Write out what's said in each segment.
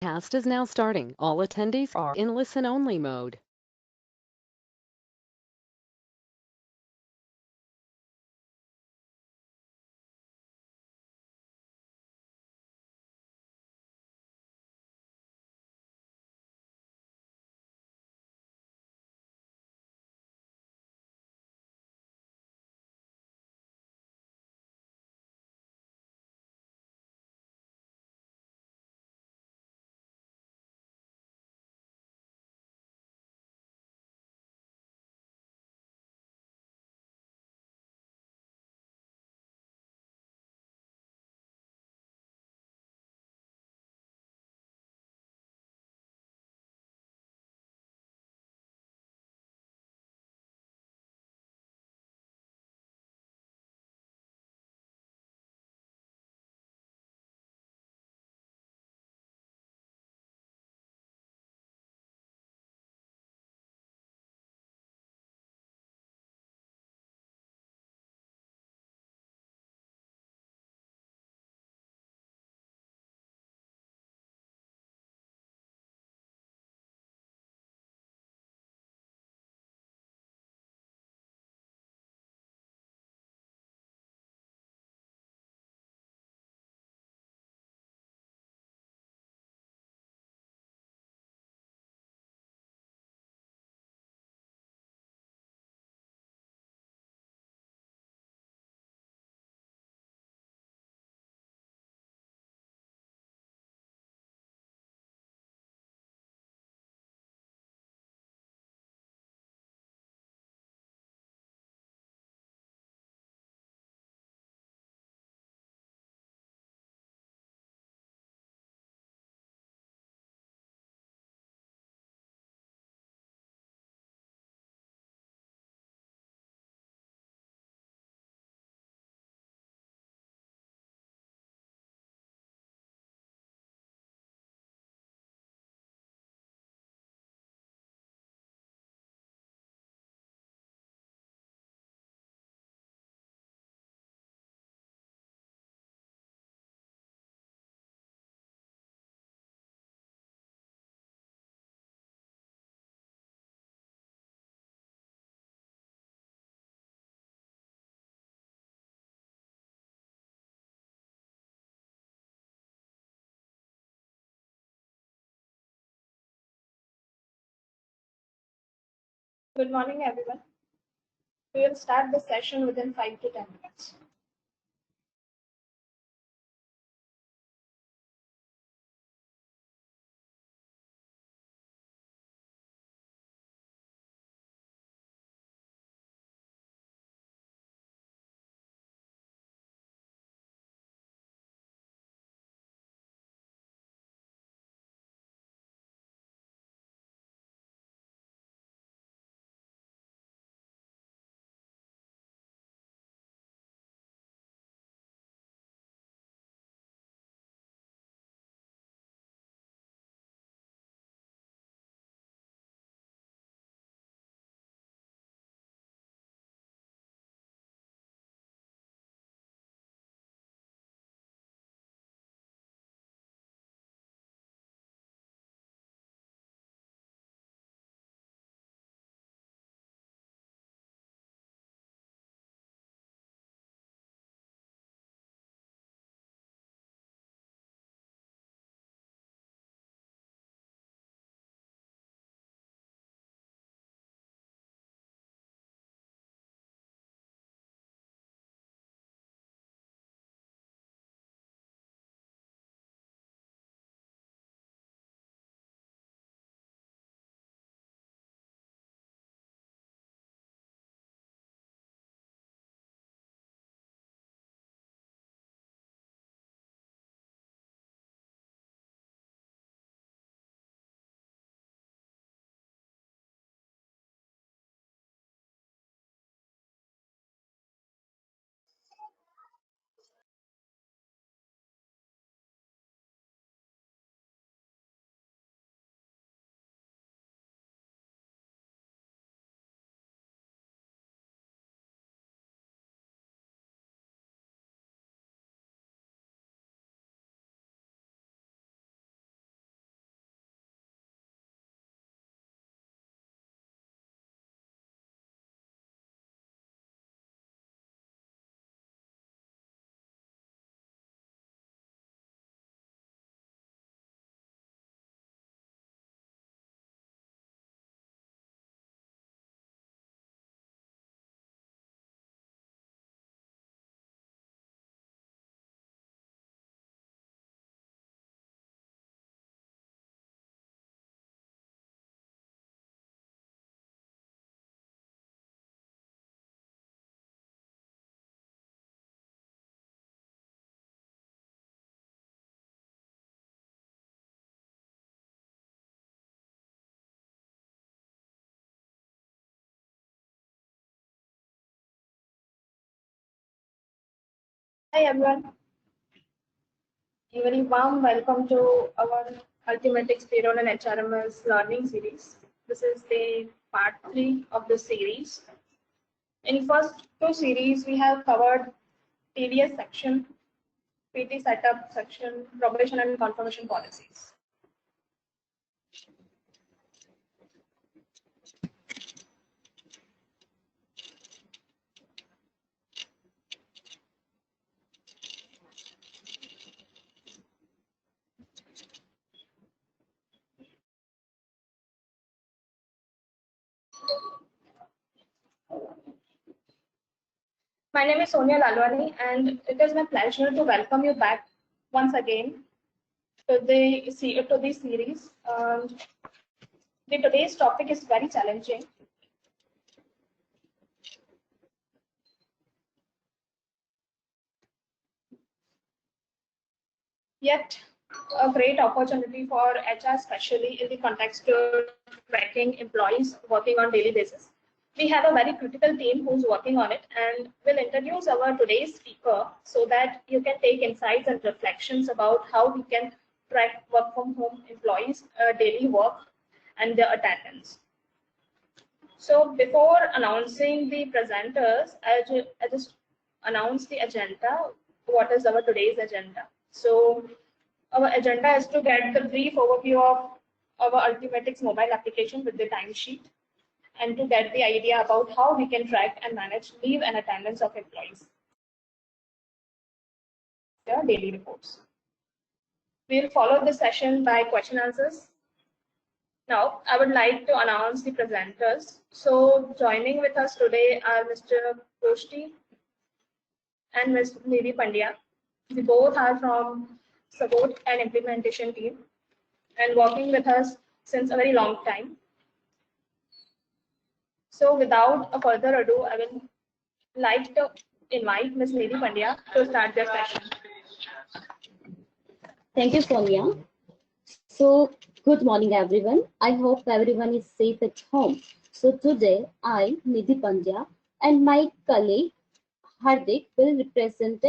Cast is now starting. All attendees are in listen-only mode. Good morning, everyone. We will start the session within 5 to 10 minutes. Hi everyone, a very warm welcome to our Ultimate Payroll and HRMS learning series. This is the part 3 of the series. In first two series, we have covered TDS section, PT setup section, probation and confirmation policies. My name is Sonia Lalwani, and it is my pleasure to welcome you back once again to the series. Today's topic is very challenging. Yet a great opportunity for HR, especially in the context of tracking employees working on daily basis. We have a very critical team who's working on it, and we'll introduce our today's speaker so that you can take insights and reflections about how we can track work from home employees' daily work and their attendance. So before announcing the presenters, I just announce the agenda. What is our today's agenda? So our agenda is to get the brief overview of our Ultimatix mobile application with the timesheet, and to get the idea about how we can track and manage leave and attendance of employees. Their daily reports. We'll follow the session by question answers. Now, I would like to announce the presenters. So joining with us today are Mr. Koshti and Ms. Nidhi Pandya. We both are from support and implementation team and working with us since a very long time. So without a further ado, I will like to invite Ms. Nidhi Pandya to start their session. Thank you, Sonia. So, good morning, everyone. I hope everyone is safe at home. So today, I, Nidhi Pandya, and my colleague Hardik will represent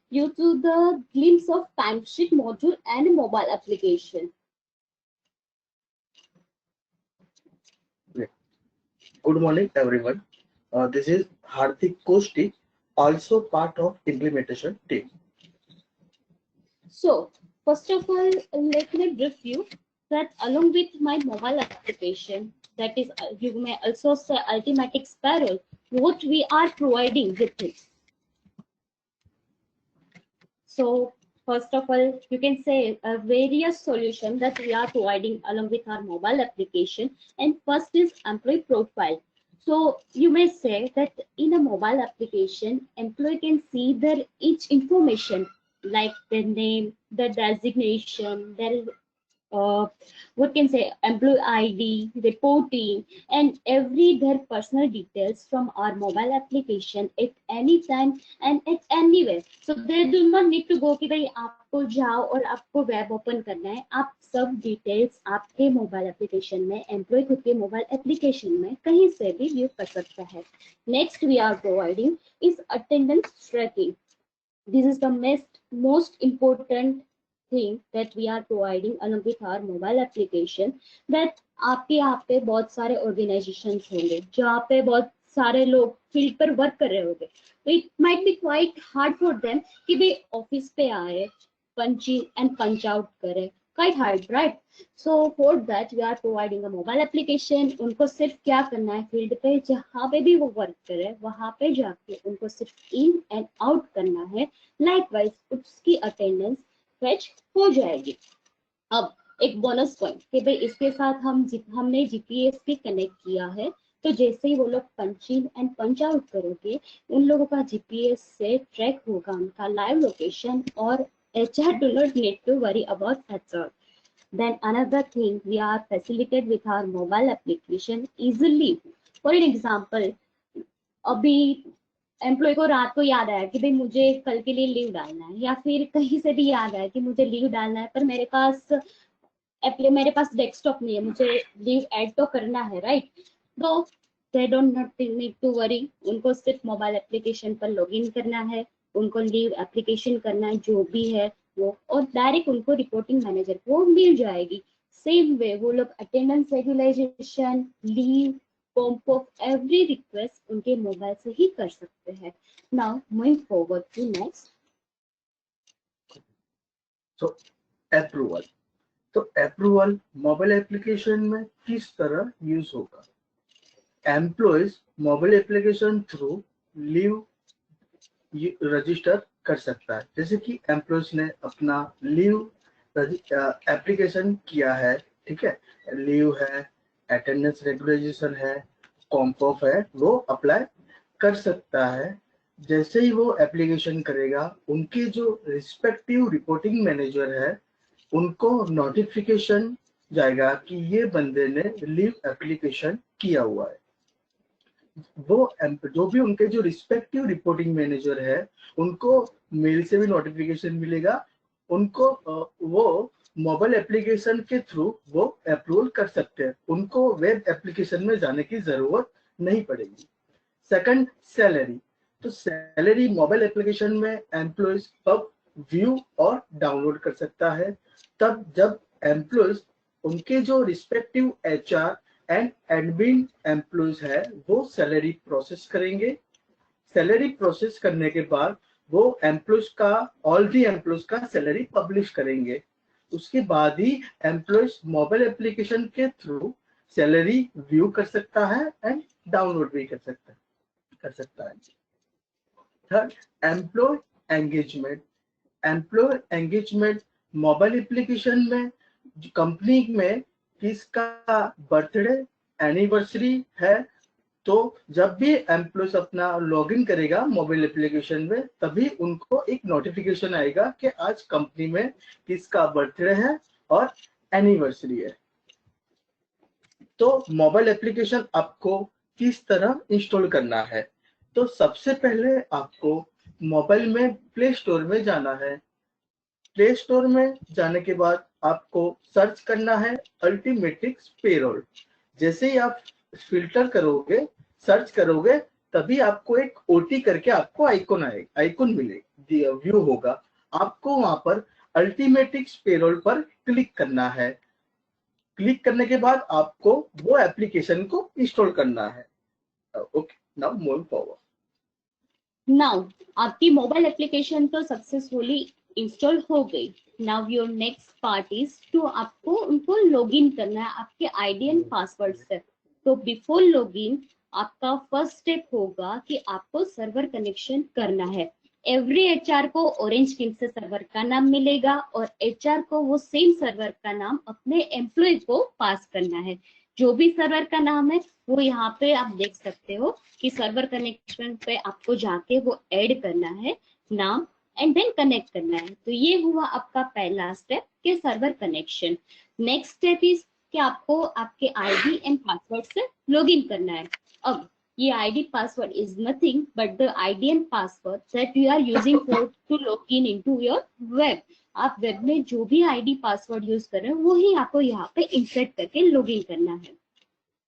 you to the glimpse of timesheet module and mobile application. Good morning, everyone. This is Hardik Koshti, also part of implementation team. So, first of all, let me brief you that along with my mobile application, that is, you may also say Ultimatix Payroll, what we are providing with it. So, first of all, you can say various solutions that we are providing along with our mobile application. And first is employee profile. So you may say that in a mobile application, employee can see their each information like their name, their designation, their what can say employee ID, reporting, and every their personal details from our mobile application at any time and at anywhere. So they do not need to go कि भाई आपको जाओ और आपको web open करना है. आप सब डिटेल्स आपके मोबाइल एप्लीकेशन में एम्प्लॉय खुद के मोबाइल एप्लीकेशन में कहीं से भी व्यू कर सकता है. Next we are providing is attendance tracking. This is the most important thing that we are providing along with our mobile application. That आपके यहाँ पे बहुत सारे organizations होंगे जहाँ पे बहुत सारे लोग फील्ड पर वर्क कर रहे होंगे. तो it might be quite hard for them कि भाई ऑफिस पे आए, punch in and punch out करे. Quite hard, right? So for that we are providing a mobile application. उनको सिर्फ क्या करना है, फील्ड पे जहाँ पे भी वो वर्क करे वहाँ पे जाके उनको सिर्फ इन एंड आउट करना है. लाइकवाइज उसकी अटेंडेंस फेच हो जाएगी. अब एक बोनस पॉइंट कि भाई इसके साथ हमने जीपीएस भी कनेक्ट किया है. तो जैसे ही वो लोग पंच इन एंड पंच आउट करोगे उन लोगों का जीपीएस से ट्रैक होगा उनका लाइव लोकेशन और HR do not need to worry about that all. Then another thing, we are facilitated with our mobile application easily. For an example, अभी employ को रात को याद आया कि भाई मुझे कल के लिए लीव डालना है, या फिर कहीं से भी याद आया कि मुझे लीव डालना है पर मेरे पास डेस्कटॉप नहीं है, मुझे लीव ऐड तो करना है, राइट? तो they don't need to worry. उनको सिर्फ मोबाइल एप्लीकेशन पर लॉगिन करना है, उनको लीव एप्लीकेशन करना है जो भी है वो, और डायरेक्ट उनको रिपोर्टिंग मैनेजर को मिल जाएगी। सेम वे वो लोग attendance regularisation, leave, comp off every request उनके मोबाइल से ही कर सकते हैं। Now moving forward to next. तो अप्रूवल, तो अप्रूवल मोबाइल एप्लीकेशन में किस तरह यूज होगा? Employees mobile application through leave register कर सकता है। जैसे कि एम्प्लॉयज ने अपना लीव एप्लीकेशन किया है, ठीक है, लीव है, अटेंडेंस रेगुलराइजेशन है, कॉम्प ऑफ है, वो अप्लाई कर सकता है। जैसे ही वो एप्लीकेशन करेगा, उनके जो रिस्पेक्टिव रिपोर्टिंग मैनेजर है उनको नोटिफिकेशन जाएगा कि ये बंदे ने लीव एप्लीकेशन किया हुआ है। वो जो भी उनके जो रिस्पेक्टिव रिपोर्टिंग मैनेजर है उनको मेल से भी नोटिफिकेशन मिलेगा, उनको वो मोबाइल एप्लीकेशन के थ्रू वो अप्रूवल कर सकते हैं, उनको वेब एप्लीकेशन में जाने की जरूरत नहीं पड़ेगी। सेकंड, सैलरी, तो सैलरी मोबाइल एप्लीकेशन में एम्प्लॉयज अब व्यू और डाउनलोड कर सकता है। तब जब एम्प्लॉयज उनके जो respective HR and admin employees है वो सैलरी प्रोसेस करेंगे। सैलरी प्रोसेस करने के बाद वो एम्प्लॉयज का, ऑल दी एम्प्लॉयज का सैलरी पब्लिश करेंगे। उसके बाद ही एम्प्लॉयज मोबाइल एप्लीकेशन के थ्रू सैलरी व्यू कर सकता है एंड डाउनलोड भी कर सकता है। Third, employ engagement, employee engagement mobile application में कंपनी में किसका बर्थडे एनिवर्सरी है, तो जब भी एम्प्लॉयज अपना लॉगिन करेगा मोबाइल एप्लीकेशन में तभी उनको एक नोटिफिकेशन आएगा कि आज कंपनी में किसका बर्थडे है और एनिवर्सरी है। तो मोबाइल एप्लीकेशन आपको किस तरह इंस्टॉल करना है? तो सबसे पहले आपको मोबाइल में प्ले स्टोर में जाना है। प्ले स्टोर में जाने के बाद आपको सर्च करना है अल्टीमेटिक्स पेरोल। जैसे ही आप फिल्टर करोगे, सर्च करोगे, तभी आपको एक OT करके आपको आइकॉन मिलेगी, व्यू होगा। आपको वहां पर अल्टीमेटिक्स पेरोल पर क्लिक करना है। क्लिक करने के बाद आपको वो एप्लीकेशन को इंस्टॉल करना है। Okay, now moving forward. Now आपकी मोबाइल एप्लीकेशन तो सक्सेसफुली इंस्टॉल हो गई। Now your next part is to आपको उनको लॉगिन करना है आपके आईडी एंड पासवर्ड से। तो बिफोर लॉगिन आपका फर्स्ट स्टेप होगा कि आपको सर्वर कनेक्शन करना है। एवरी HR को ऑरेंज किंग से सर्वर का नाम मिलेगा और HR को वो सेम सर्वर का नाम अपने एम्प्लॉय को पास करना है। जो भी सर्वर का नाम है वो यहाँ पे आप देख सकते हो कि सर्वर कनेक्शन पे आपको जाके वो ऐड करना है नाम एंड देन कनेक्ट करना है। तो ये हुआ आपका पहला स्टेप के server connection. Next step is कि आपको आपके आईडी एंड पासवर्ड से लॉगिन करना है। अब ये ID password is nothing but the ID and password that you are using for to log in into your web. आप वेब में जो भी आईडी पासवर्ड यूज कर रहे हो वही आपको यहाँ पे इंसर्ट करके लॉगिन करना है।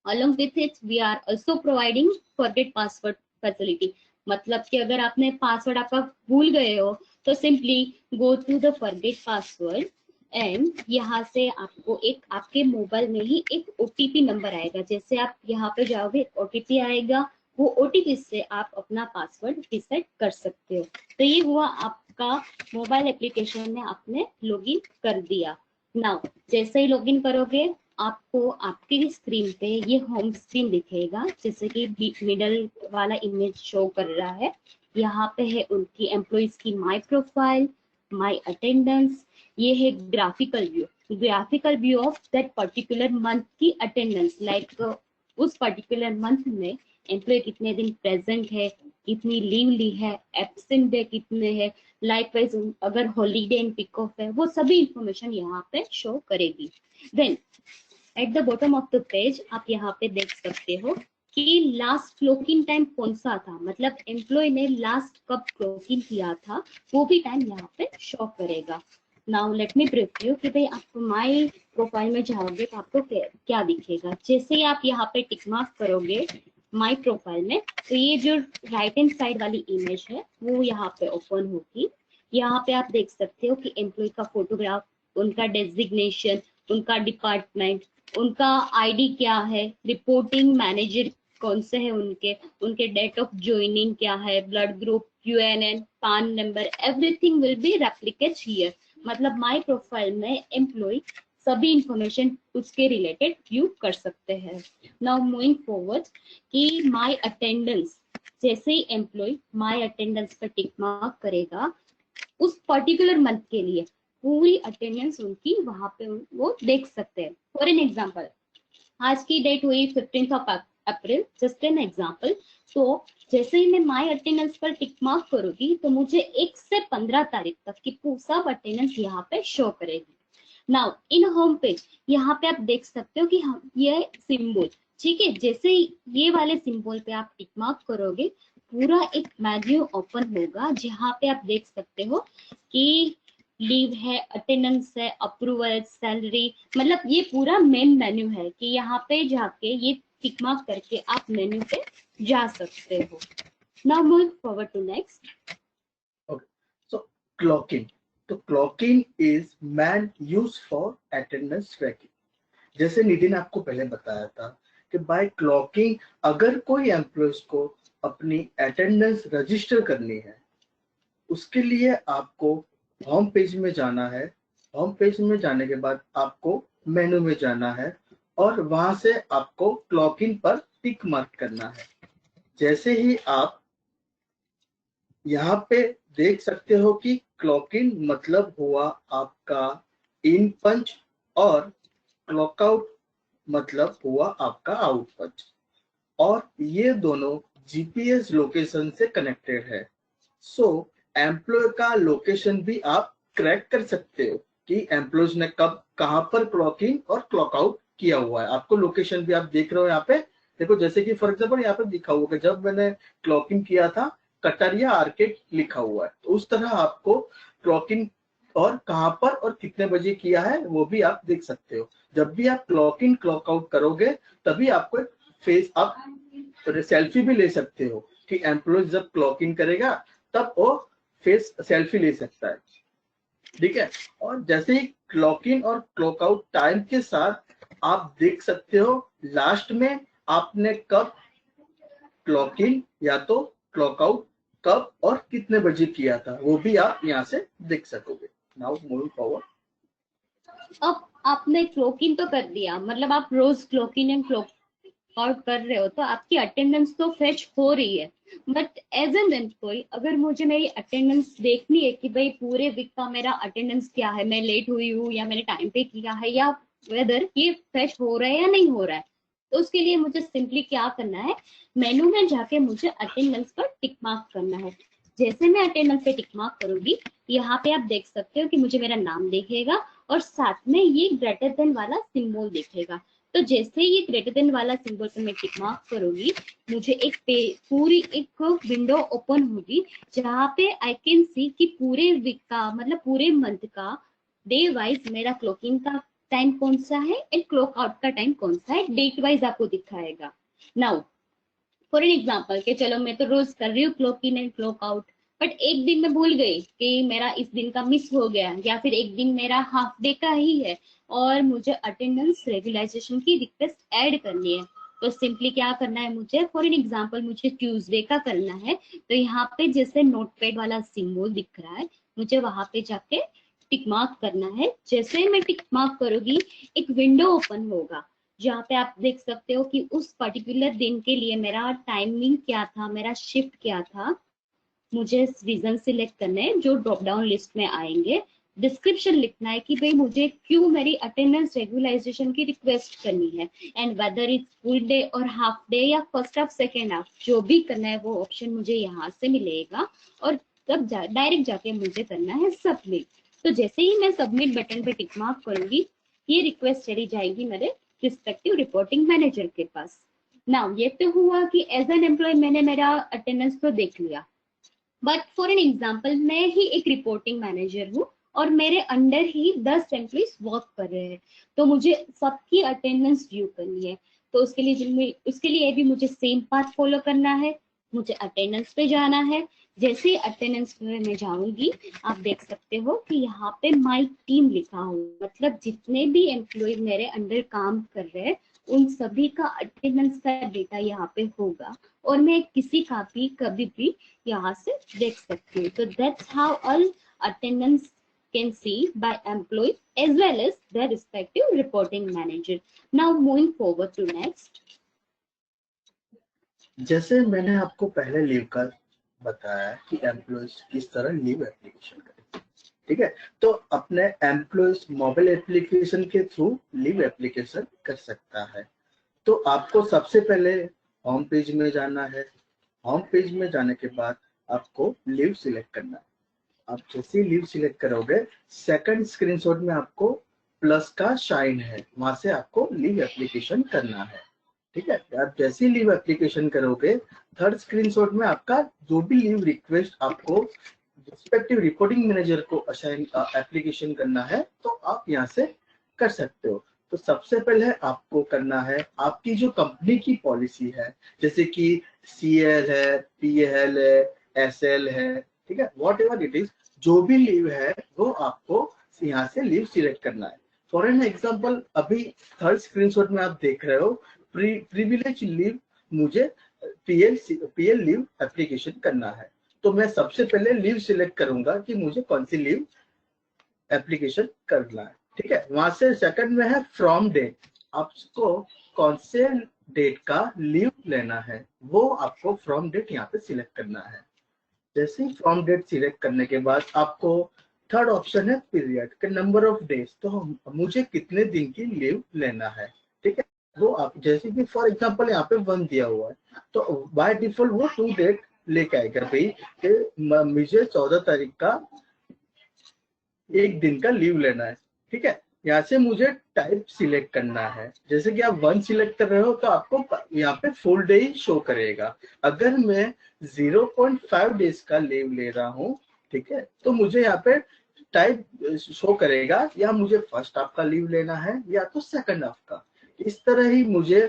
Along with it, we are also providing forget password facility. मतलब कि अगर आपने पासवर्ड आपका भूल गए हो तो simply go to the forget password and यहाँ से आपको एक आपके मोबाइल में ही एक OTP नंबर आएगा। जैसे आप यहाँ पे जाओगे OTP आएगा, वो OTP से आप अपना पासवर्ड रिसेट कर सकते हो। तो ये हुआ आपका मोबाइल एप्लीकेशन में आपने लॉगिन कर दिया। नाउ जैसे ही लॉगिन करोगे आपको आपकी स्क्रीन पे ये होम स्क्रीन दिखेगा, जैसे कि मिडल वाला इमेज शो कर रहा है। यहाँ पे है उनकी एम्प्लॉइज की माय प्रोफाइल, माय अटेंडेंस। ये है graphical view of that particular month की अटेंडेंस, लाइक उस पर्टिकुलर मंथ में एम्प्लॉय कितने दिन प्रेजेंट है, कितनी लीव ली है, एब्सेंट डे कितने हैं, लाइकवाइज अगर हॉलीडे एंड पिक ऑफ है, वो सभी इंफॉर्मेशन यहाँ पे शो करेगी। Then at the bottom of the page आप यहाँ पे देख सकते हो कि लास्ट क्लॉक इन टाइम कौन सा था, मतलब एम्प्लॉय ने लास्ट कब क्लॉक इन किया था वो भी टाइम यहाँ पे शो करेगा। Now let me brief you कि भाई आप माय प्रोफाइल में जाओगे तो आपको क्या दिखेगा। जैसे ही आप यहाँ पे टिक मार्क करोगे माय प्रोफाइल में, तो ये जो राइट हैंड साइड वाली इमेज है वो यहाँ पे ओपन होगी। यहाँ पे आप देख सकते हो कि एम्प्लॉय का फोटोग्राफ, उनका डेजिग्नेशन, उनका डिपार्टमेंट, उनका आईडी क्या है, रिपोर्टिंग मैनेजर कौन से है उनके डेट ऑफ ज्वाइनिंग क्या है, ब्लड ग्रुप, यूएनएन, पान number, everything will be replicate here. मतलब माय प्रोफाइल में एम्प्लॉय सभी इंफॉर्मेशन उसके रिलेटेड व्यू कर सकते हैं। नाउ मूविंग फॉरवर्ड कि माय अटेंडेंस, जैसे ही एम्प्लॉय माय अटेंडेंस पर टिक मार्क करेगा, उस पर्टिकुलर मंथ के लिए पूरी अटेंडेंस उनकी वहां पे वो देख सकते हैं। फॉर एन एग्जांपल, आज की डेट हुई 15 अप्रैल, जस्ट एन एग्जांपल। तो जैसे ही मैं माय अटेंडेंस पर टिक मार्क करूंगी तो मुझे 1 से 15 तारीख तक की सब अटेंडेंस यहाँ पे शो करेगी। नाउ इन होम पेज यहाँ पे आप देख सकते हो कि हम ये सिंबल, ठीक है, जैसे ही ये वाले सिंबल पे आप टिक मार्क करोगे पूरा एक मेन्यू ओपन होगा जहाँ पे आप देख सकते हो कि लीव है, अटेंडेंस है, अप्रूवल, सैलरी, मतलब ये पूरा मेन मेन्यू है कि यहाँ पे जाके ये टिक मार्क करके आप मेन्यू पे जा सकते हो। Now move forward to next. Okay. So clocking. तो clocking is man used for attendance tracking. जैसे निधि ने आपको पहले बताया था कि बाय क्लॉकिंग अगर कोई एम्प्लॉयज को अपनी अटेंडेंस रजिस्टर करनी है, उसके लिए आपको होम पेज में जाना है। होम पेज में जाने के बाद आपको मेनू में जाना है और वहां से आपको क्लॉकिंग पर टिक मार्क करना है। जैसे ही आप यहाँ पे देख सकते हो कि क्लॉकिंग मतलब हुआ आपका इन पंच और क्लॉकआउट मतलब हुआ आपका आउट पंच, और ये दोनों जीपीएस लोकेशन से कनेक्टेड है। सो एम्प्लॉय का लोकेशन भी आप क्रैक कर सकते हो कि एम्प्लॉयज ने कब कहां पर क्लॉक इन और क्लॉक आउट किया हुआ है। आपको लोकेशन भी आप देख रहे हो यहाँ पे, देखो जैसे कि फॉर एग्जाम्पल यहाँ पे लिखा हुआ है जब मैंने क्लॉक इन किया था कटारिया आर्केड लिखा हुआ है, तो उस तरह आपको क्लॉक इन और कहां पर और कितने बजे किया है वो भी आप देख सकते हो। जब भी आप क्लॉक इन क्लॉक आउट करोगे तभी आपको एक फेस आप सेल्फी भी ले सकते हो कि एम्प्लॉय जब क्लॉक इन करेगा तब वो फेस सेल्फी ले सकता है, ठीक है। और जैसे ही क्लॉक इन और क्लॉक आउट टाइम के साथ आप देख सकते हो लास्ट में आपने कब क्लॉक इन या तो क्लॉक आउट कब और कितने बजे किया था, वो भी आप यहाँ से देख सकोगे। Now moving forward. अब आपने क्लॉक इन तो कर दिया, मतलब आप रोज clock in and clock out कर रहे हो तो आपकी अटेंडेंस तो फेच हो रही है। बट एज एन एम्प्लॉय अगर मुझे मेरी अटेंडेंस देखनी है कि भाई पूरे वीक का मेरा अटेंडेंस क्या है, मैं लेट हुई हूँ या मैंने टाइम पे किया है, या वेदर ये फेच हो रहा है या नहीं हो रहा है, तो उसके लिए मुझे सिंपली क्या करना है, मेनू में जाके मुझे अटेंडेंस पर टिक मार्क करना है। जैसे मैं अटेंडेंस पे टिक मार्क करूंगी यहाँ पे आप देख सकते हो कि मुझे मेरा नाम दिखेगा और साथ में ये ग्रेटर देन वाला सिंबल दिखेगा। तो जैसे ही ये ग्रेटर देन वाला सिंबल पे मैं टिक मार्क करूंगी मुझे एक पूरी एक विंडो ओपन होगी जहाँ पे आई कैन सी कि पूरे वीक का मतलब पूरे मंथ का डे वाइज मेरा क्लॉकिंग का टाइम कौन सा है एंड क्लॉक आउट का टाइम कौन सा है, डेट वाइज आपको दिखाएगा। नाउ फॉर एन एग्जाम्पल के चलो मैं तो रोज कर रही हूँ clock in and clock out, but एक दिन मैं भूल गई कि मेरा इस दिन का मिस हो गया या फिर एक दिन मेरा हाफ डे का ही है और मुझे अटेंडेंस रेगुलाइजेशन की रिक्वेस्ट ऐड करनी है, तो सिंपली क्या करना है मुझे, फॉर एन एग्जांपल मुझे ट्यूसडे का करना है, तो यहाँ पे जैसे नोटपैड वाला सिंबल दिख रहा है मुझे वहां पे जाके टिक मार्क करना है। जैसे ही मैं टिक मार्क करूंगी एक विंडो ओपन होगा जहाँ पे आप देख सकते हो कि उस पर्टिकुलर दिन के लिए मेरा टाइमिंग क्या था, मेरा शिफ्ट क्या था, मुझे रीजन सिलेक्ट करने हैं जो ड्रॉप डाउन लिस्ट में आएंगे, डिस्क्रिप्शन लिखना है कि भाई मुझे क्यों मेरी अटेंडेंस रेगुलाइजेशन की रिक्वेस्ट करनी है and whether it's full day और हाफ डे या फर्स्ट हाफ सेकेंड हाफ, जो भी करना है वो ऑप्शन मुझे यहाँ से मिलेगा और तब डायरेक्ट जाके मुझे करना है सबमिट। तो जैसे ही मैं सबमिट बटन पे टिक मार्क करूंगी ये रिक्वेस्ट चली जाएगी मेरे रिस्पेक्टिव रिपोर्टिंग मैनेजर के पास। नाउ ये तो हुआ कि एज एन एम्प्लॉय मैंने मेरा अटेंडेंस तो देख लिया, बट फॉर एन एग्जाम्पल मैं ही एक रिपोर्टिंग मैनेजर हूँ और मेरे अंडर ही 10 एम्प्लॉइज वर्क कर रहे हैं, तो मुझे सबकी अटेंडेंस व्यू करनी है। तो उसके लिए भी मुझे सेम पाथ फॉलो करना है। मुझे अटेंडेंस पे जाना है। जैसे ही अटेंडेंस पे मैं जाऊंगी, आप देख सकते हो कि यहाँ पे माई टीम लिखा हुआ, मतलब जितने भी एम्प्लॉय मेरे अंडर काम कर रहे हैं उन सभी का अटेंडेंस का डेटा यहाँ पे होगा, और मैं किसी का भी कभी भी यहाँ से देख सकती हूँ। तो that's how all attendance can see by employees as well as their respective reporting manager. Now moving forward to next. जैसे मैंने आपको पहले लीव का बताया कि एम्प्लॉयज किस तरह लीव एप्लीकेशन करें, ठीक है। तो अपने एम्प्लॉयज मोबाइल एप्लीकेशन के थ्रू लीव एप्लीकेशन कर सकता है। तो आपको सबसे पहले होम पेज में जाना है। होम पेज में जाने के बाद आपको लीव सिलेक्ट करना है। आप जैसे ही लीव सिलेक्ट करोगे, सेकंड स्क्रीनशॉट में आपको प्लस का साइन है, वहां से आपको लीव एप्लीकेशन करना है, ठीक है। आप जैसे ही लीव एप्लीकेशन करोगे, थर्ड स्क्रीनशॉट में आपका जो भी लीव रिक्वेस्ट आपको रिस्पेक्टिव रिपोर्टिंग मैनेजर को असाइन एप्लीकेशन करना है, तो आप यहाँ से कर सकते हो। तो सबसे पहले आपको करना है आपकी जो कंपनी की पॉलिसी है, जैसे कि CL है, PL है, SL है, ठीक है, वॉट एवर इट इज, जो भी लीव है वो आपको यहाँ से लीव सिलेक्ट करना है। फॉर एन एग्जाम्पल, अभी थर्ड स्क्रीनशॉट में आप देख रहे हो प्रिविलेज लीव, मुझे PL लीव एप्लीकेशन करना है। तो मैं सबसे पहले लीव सिलेक्ट करूंगा कि मुझे कौन सी लीव एप्लीकेशन करना है, ठीक है। वहां से सेकंड में है फ्रॉम डेट, आपको कौन से डेट का लीव लेना है वो आपको फ्रॉम डेट यहाँ पे सिलेक्ट करना है। जैसे ही फ्रॉम डेट सिलेक्ट करने के बाद आपको थर्ड ऑप्शन है पीरियड के नंबर ऑफ डेज, तो मुझे कितने दिन की लीव लेना है, ठीक है। वो आप जैसे कि फॉर एग्जांपल यहाँ पे 1 दिया हुआ है, तो बाय डिफॉल्ट वो 2 डेट लेके आएगा भाई कि मुझे 14 तारीख का 1 दिन का लीव लेना है, ठीक है। यहाँ से मुझे टाइप सिलेक्ट करना है। जैसे कि आप 1 सिलेक्ट कर रहे हो तो आपको यहाँ पे फुल डे ही शो करेगा। अगर मैं 0.5 डेज का लीव ले रहा हूँ, ठीक है, तो मुझे यहाँ पे टाइप शो करेगा या मुझे फर्स्ट हाफ का लीव लेना है या तो सेकंड हाफ का। इस तरह ही मुझे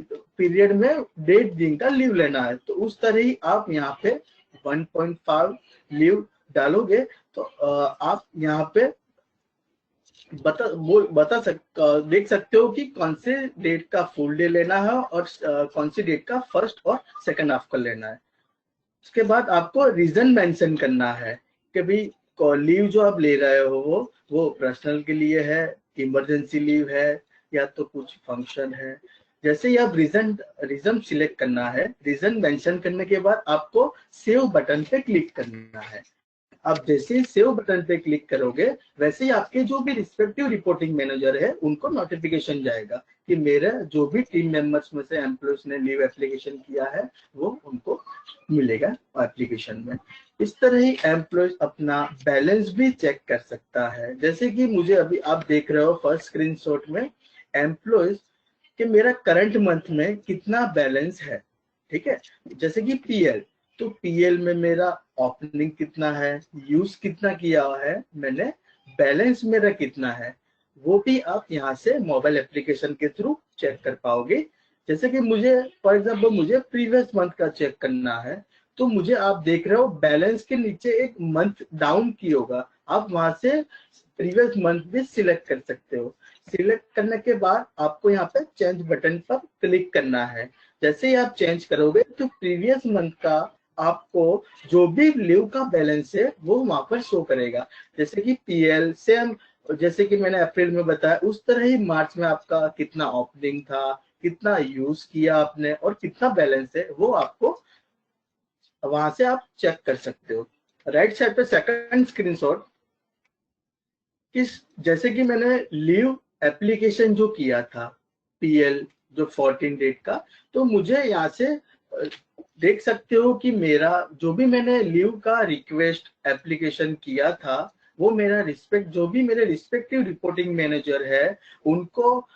पीरियड में 1.5 दिन का लीव लेना है, तो उस तरह ही आप यहाँ पे 1.5 लीव डालोगे तो आप यहाँ पे देख सकते हो कि कौन से डेट का फुल डे लेना है और कौन सी डेट का फर्स्ट और सेकंड हाफ का लेना है। उसके बाद आपको रीजन मेंशन करना है कि भाई लीव जो आप ले रहे हो वो पर्सनल के लिए है, इमरजेंसी लीव है या तो कुछ फंक्शन है। जैसे ही आप रीजन सिलेक्ट करना है, रीजन मेंशन करने के बाद आपको सेव बटन पे क्लिक करना है। आप जैसे ही सेव बटन पे क्लिक करोगे, वैसे ही आपके जो भी रिस्पेक्टिव रिपोर्टिंग मैनेजर है उनको नोटिफिकेशन जाएगा कि मेरा जो भी टीम मेंबर्स में से एम्प्लॉयज ने लीव एप्लीकेशन किया है वो उनको मिलेगा एप्लीकेशन में। इस तरह ही एम्प्लॉयज अपना बैलेंस भी चेक कर सकता है। जैसे कि मुझे अभी आप देख रहे हो फर्स्ट स्क्रीनशॉट में एम्प्लॉयज कि मेरा करंट मंथ में कितना बैलेंस है, ठीक है। जैसे कि PL, तो PL में मेरा ओपनिंग कितना है, यूज कितना किया हुआ है मैंने, बैलेंस मेरा कितना है, वो भी आप यहाँ से मोबाइल एप्लीकेशन के थ्रू चेक कर पाओगे। जैसे कि मुझे फॉर एग्जांपल मुझे प्रीवियस मंथ का चेक करना है, तो मुझे आप देख रहे हो बैलेंस के नीचे एक मंथ डाउन की होगा, आप वहां से प्रीवियस मंथ भी सिलेक्ट कर सकते हो। सिलेक्ट करने के बाद आपको यहाँ पे चेंज बटन पर क्लिक करना है। जैसे ही आप चेंज करोगे तो प्रीवियस मंथ का आपको जो भी लीव का बैलेंस है वो वहां पर शो करेगा। जैसे कि PL सेम, जैसे कि मैंने अप्रैल में बताया उस तरह ही मार्च में आपका कितना ओपनिंग था, कितना यूज किया आपने और कितना बैलेंस है वो आपको वहां से आप चेक कर सकते हो। राइट साइड पे सेकंड स्क्रीनशॉट, जैसे कि मैंने लीव एप्लीकेशन जो किया था PL जो 14 डेट का, तो मुझे यहाँ से देख सकते हो कि मेरा जो भी मैंने लीव का रिक्वेस्ट एप्लीकेशन किया था वो मेरा जो भी मेरे रिस्पेक्टिव रिपोर्टिंग मैनेजर है उनको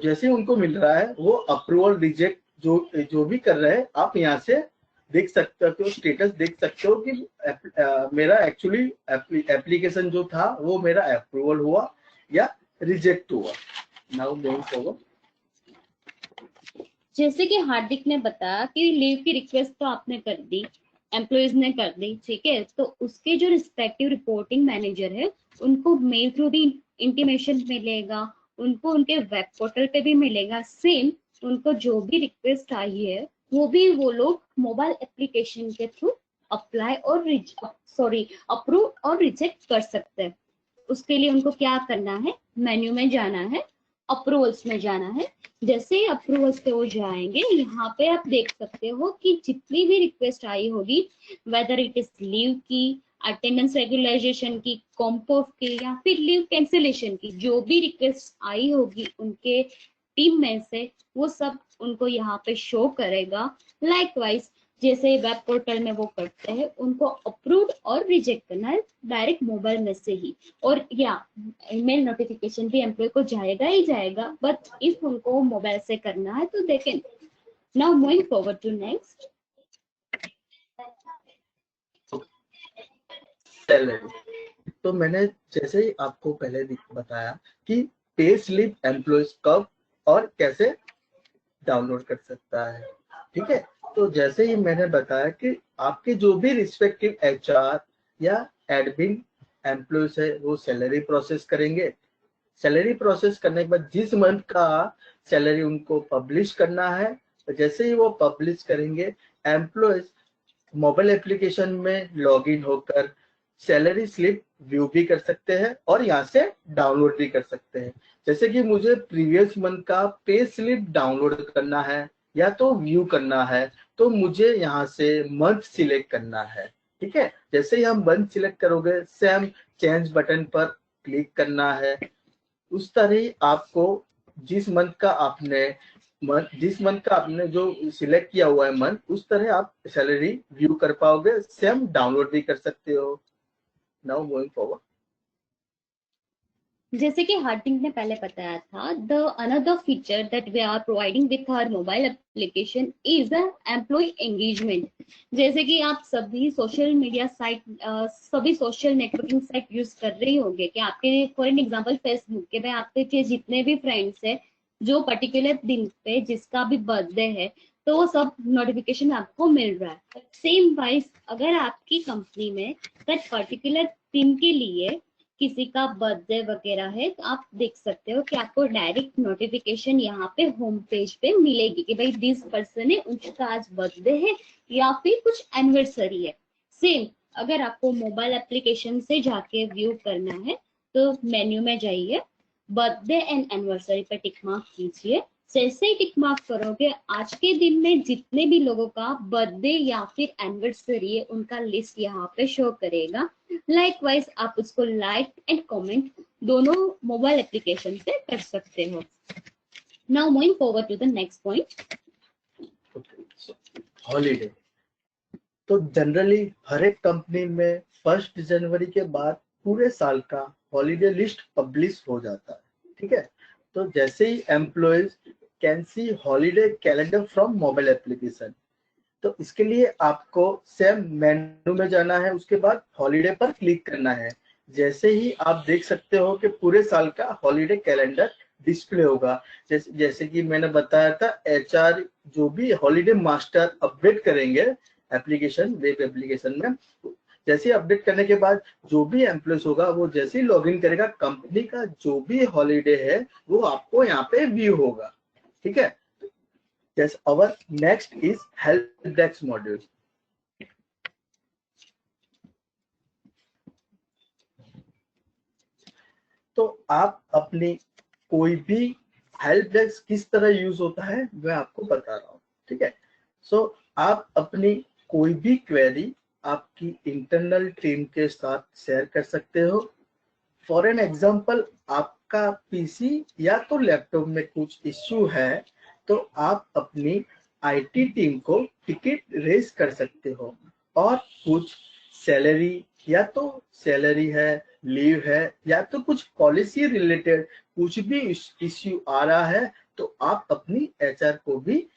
जैसे उनको मिल रहा है वो अप्रूवल रिजेक्ट जो भी कर रहे हैं, आप यहाँ से देख सकते हो, स्टेटस देख सकते हो कि मेरा एक्चुअली एप्लीकेशन जो था वो मेरा अप्रूवल हुआ या रिजेक्ट हुआ। Now moving forward. जैसे कि हार्दिक ने बताया कि लीव की रिक्वेस्ट तो आपने कर दी, एम्प्लॉयज ने कर दी, ठीक है, तो उसके जो रिस्पेक्टिव रिपोर्टिंग मैनेजर है उनको मेल थ्रू दी इंटीमेशन मिलेगा, उनको उनके वेब पोर्टल पे भी मिलेगा। सेम उनको जो भी रिक्वेस्ट आई है वो भी वो लोग मोबाइल एप्लीकेशन के थ्रू अप्लाई और अप्रूव और रिजेक्ट कर सकते हैं। उसके लिए उनको क्या करना है, मेन्यू में जाना है, अप्रूवल्स में जाना है। जैसे ही अप्रूवल्स पे वो जाएंगे, यहाँ पे आप देख सकते हो कि जितनी भी रिक्वेस्ट आई होगी, वेदर इट इज लीव की, अटेंडेंस रेगुलराइजेशन की, कॉम्पोफ की या फिर लीव कैंसिलेशन की, जो भी रिक्वेस्ट आई होगी उनके टीम में से, वो सब उनको यहाँ पे शो करेगा। लाइकवाइज जैसे वेब पोर्टल में वो करते हैं, उनको अप्रूव और रिजेक्ट करना है डायरेक्ट मोबाइल में से ही। और या ईमेल नोटिफिकेशन भी एम्प्लॉय को जाएगा ही जाएगा, बट इफ उनको मोबाइल से करना है तो they can. Now moving forward to next. Salary. तो मैंने जैसे ही आपको पहले बताया कि पे स्लिप एम्प्लॉयज कब और कैसे डाउनलोड कर सकता है, ठीक है। तो जैसे ही मैंने बताया कि आपके जो भी रिस्पेक्टिव एचआर या एडमिन एम्प्लॉयज है वो सैलरी प्रोसेस करेंगे। सैलरी प्रोसेस करने के बाद जिस मंथ का सैलरी उनको पब्लिश करना है, तो जैसे ही वो पब्लिश करेंगे, एम्प्लॉयज मोबाइल एप्लीकेशन में लॉगिन होकर सैलरी स्लिप व्यू भी कर सकते हैं और यहाँ से डाउनलोड भी कर सकते हैं। जैसे कि मुझे प्रीवियस मंथ का पे स्लिप डाउनलोड करना है या तो व्यू करना है, तो मुझे यहाँ से मंथ सिलेक्ट करना है, ठीक है। जैसे ही हम मंथ सिलेक्ट करोगे, सेम चेंज बटन पर क्लिक करना है। उस तरह आपको जिस मंथ का आपने जो सिलेक्ट किया हुआ है मंथ, उस तरह आप सैलरी व्यू कर पाओगे, सेम डाउनलोड भी कर सकते हो। Now moving forward. जैसे कि हार्दिक ने पहले बताया था, the another feature that we are providing with our mobile application is the employee engagement. जैसे कि आप सभी सोशल मीडिया साइट, सभी सोशल नेटवर्किंग साइट यूज कर रही होंगे कि आपके फॉर एन एग्जांपल फेसबुक के पे आपके जितने भी फ्रेंड्स है, जो पर्टिकुलर दिन पे जिसका भी बर्थडे है, तो वो सब नोटिफिकेशन आपको मिल रहा है। सेम वाइज अगर आपकी कंपनी में दैट पर्टिकुलर दिन के लिए किसी का बर्थडे वगैरह है, तो आप देख सकते हो कि आपको डायरेक्ट नोटिफिकेशन यहाँ पे होम पेज पे मिलेगी कि भाई दिस पर्सन है, उनका आज बर्थडे है या फिर कुछ एनिवर्सरी है। सेम अगर आपको मोबाइल एप्लीकेशन से जाके व्यू करना है, तो मेन्यू में जाइए, बर्थडे एंड एनिवर्सरी पे टिक मार्क कीजिए। जैसे ही टिक मार्क करोगे, आज के दिन में जितने भी लोगों का बर्थडे या फिर एनिवर्सरी है, उनका लिस्ट यहाँ पे शो करेगा। लाइकवाइज आप उसको लाइक एंड कमेंट दोनों मोबाइल एप्लीकेशन से कर सकते हो। Now moving forward to the next point. Holiday. तो जनरली हर एक कंपनी में 1 जनवरी के बाद पूरे साल का हॉलीडे लिस्ट पब्लिश हो जाता है, ठीक है। तो जैसे ही employees can see holiday calendar from mobile application, तो इसके लिए आपको सेम मेन्यू में जाना है, उसके बाद हॉलीडे पर क्लिक करना है। जैसे ही आप देख सकते हो कि पूरे साल का हॉलीडे कैलेंडर डिस्प्ले होगा। जैसे कि मैंने बताया था, एचआर जो भी हॉलीडे मास्टर अपडेट करेंगे एप्लीकेशन, वेब एप्लीकेशन में, जैसे अपडेट करने के बाद जो भी एम्प्लॉयज होगा वो जैसे ही लॉगिन करेगा, कंपनी का जो भी हॉलीडे है वो आपको यहाँ पे व्यू होगा, ठीक है। Yes, our next is help desk module. तो आप अपनी कोई भी हेल्प डेस्क किस तरह यूज होता है मैं आपको बता रहा हूँ, ठीक है। सो आप अपनी कोई भी क्वेरी आपकी इंटरनल टीम के साथ शेयर कर सकते हो। फॉर एन एग्जांपल, आपका पीसी या तो लैपटॉप में कुछ इश्यू है, तो आप अपनी आईटी टीम को टिकट रेज कर सकते हो। और कुछ सैलरी, या तो सैलरी है, लीव है, या तो कुछ पॉलिसी रिलेटेड कुछ भी इश्यू आ रहा है, तो आप अपनी एचआर को भी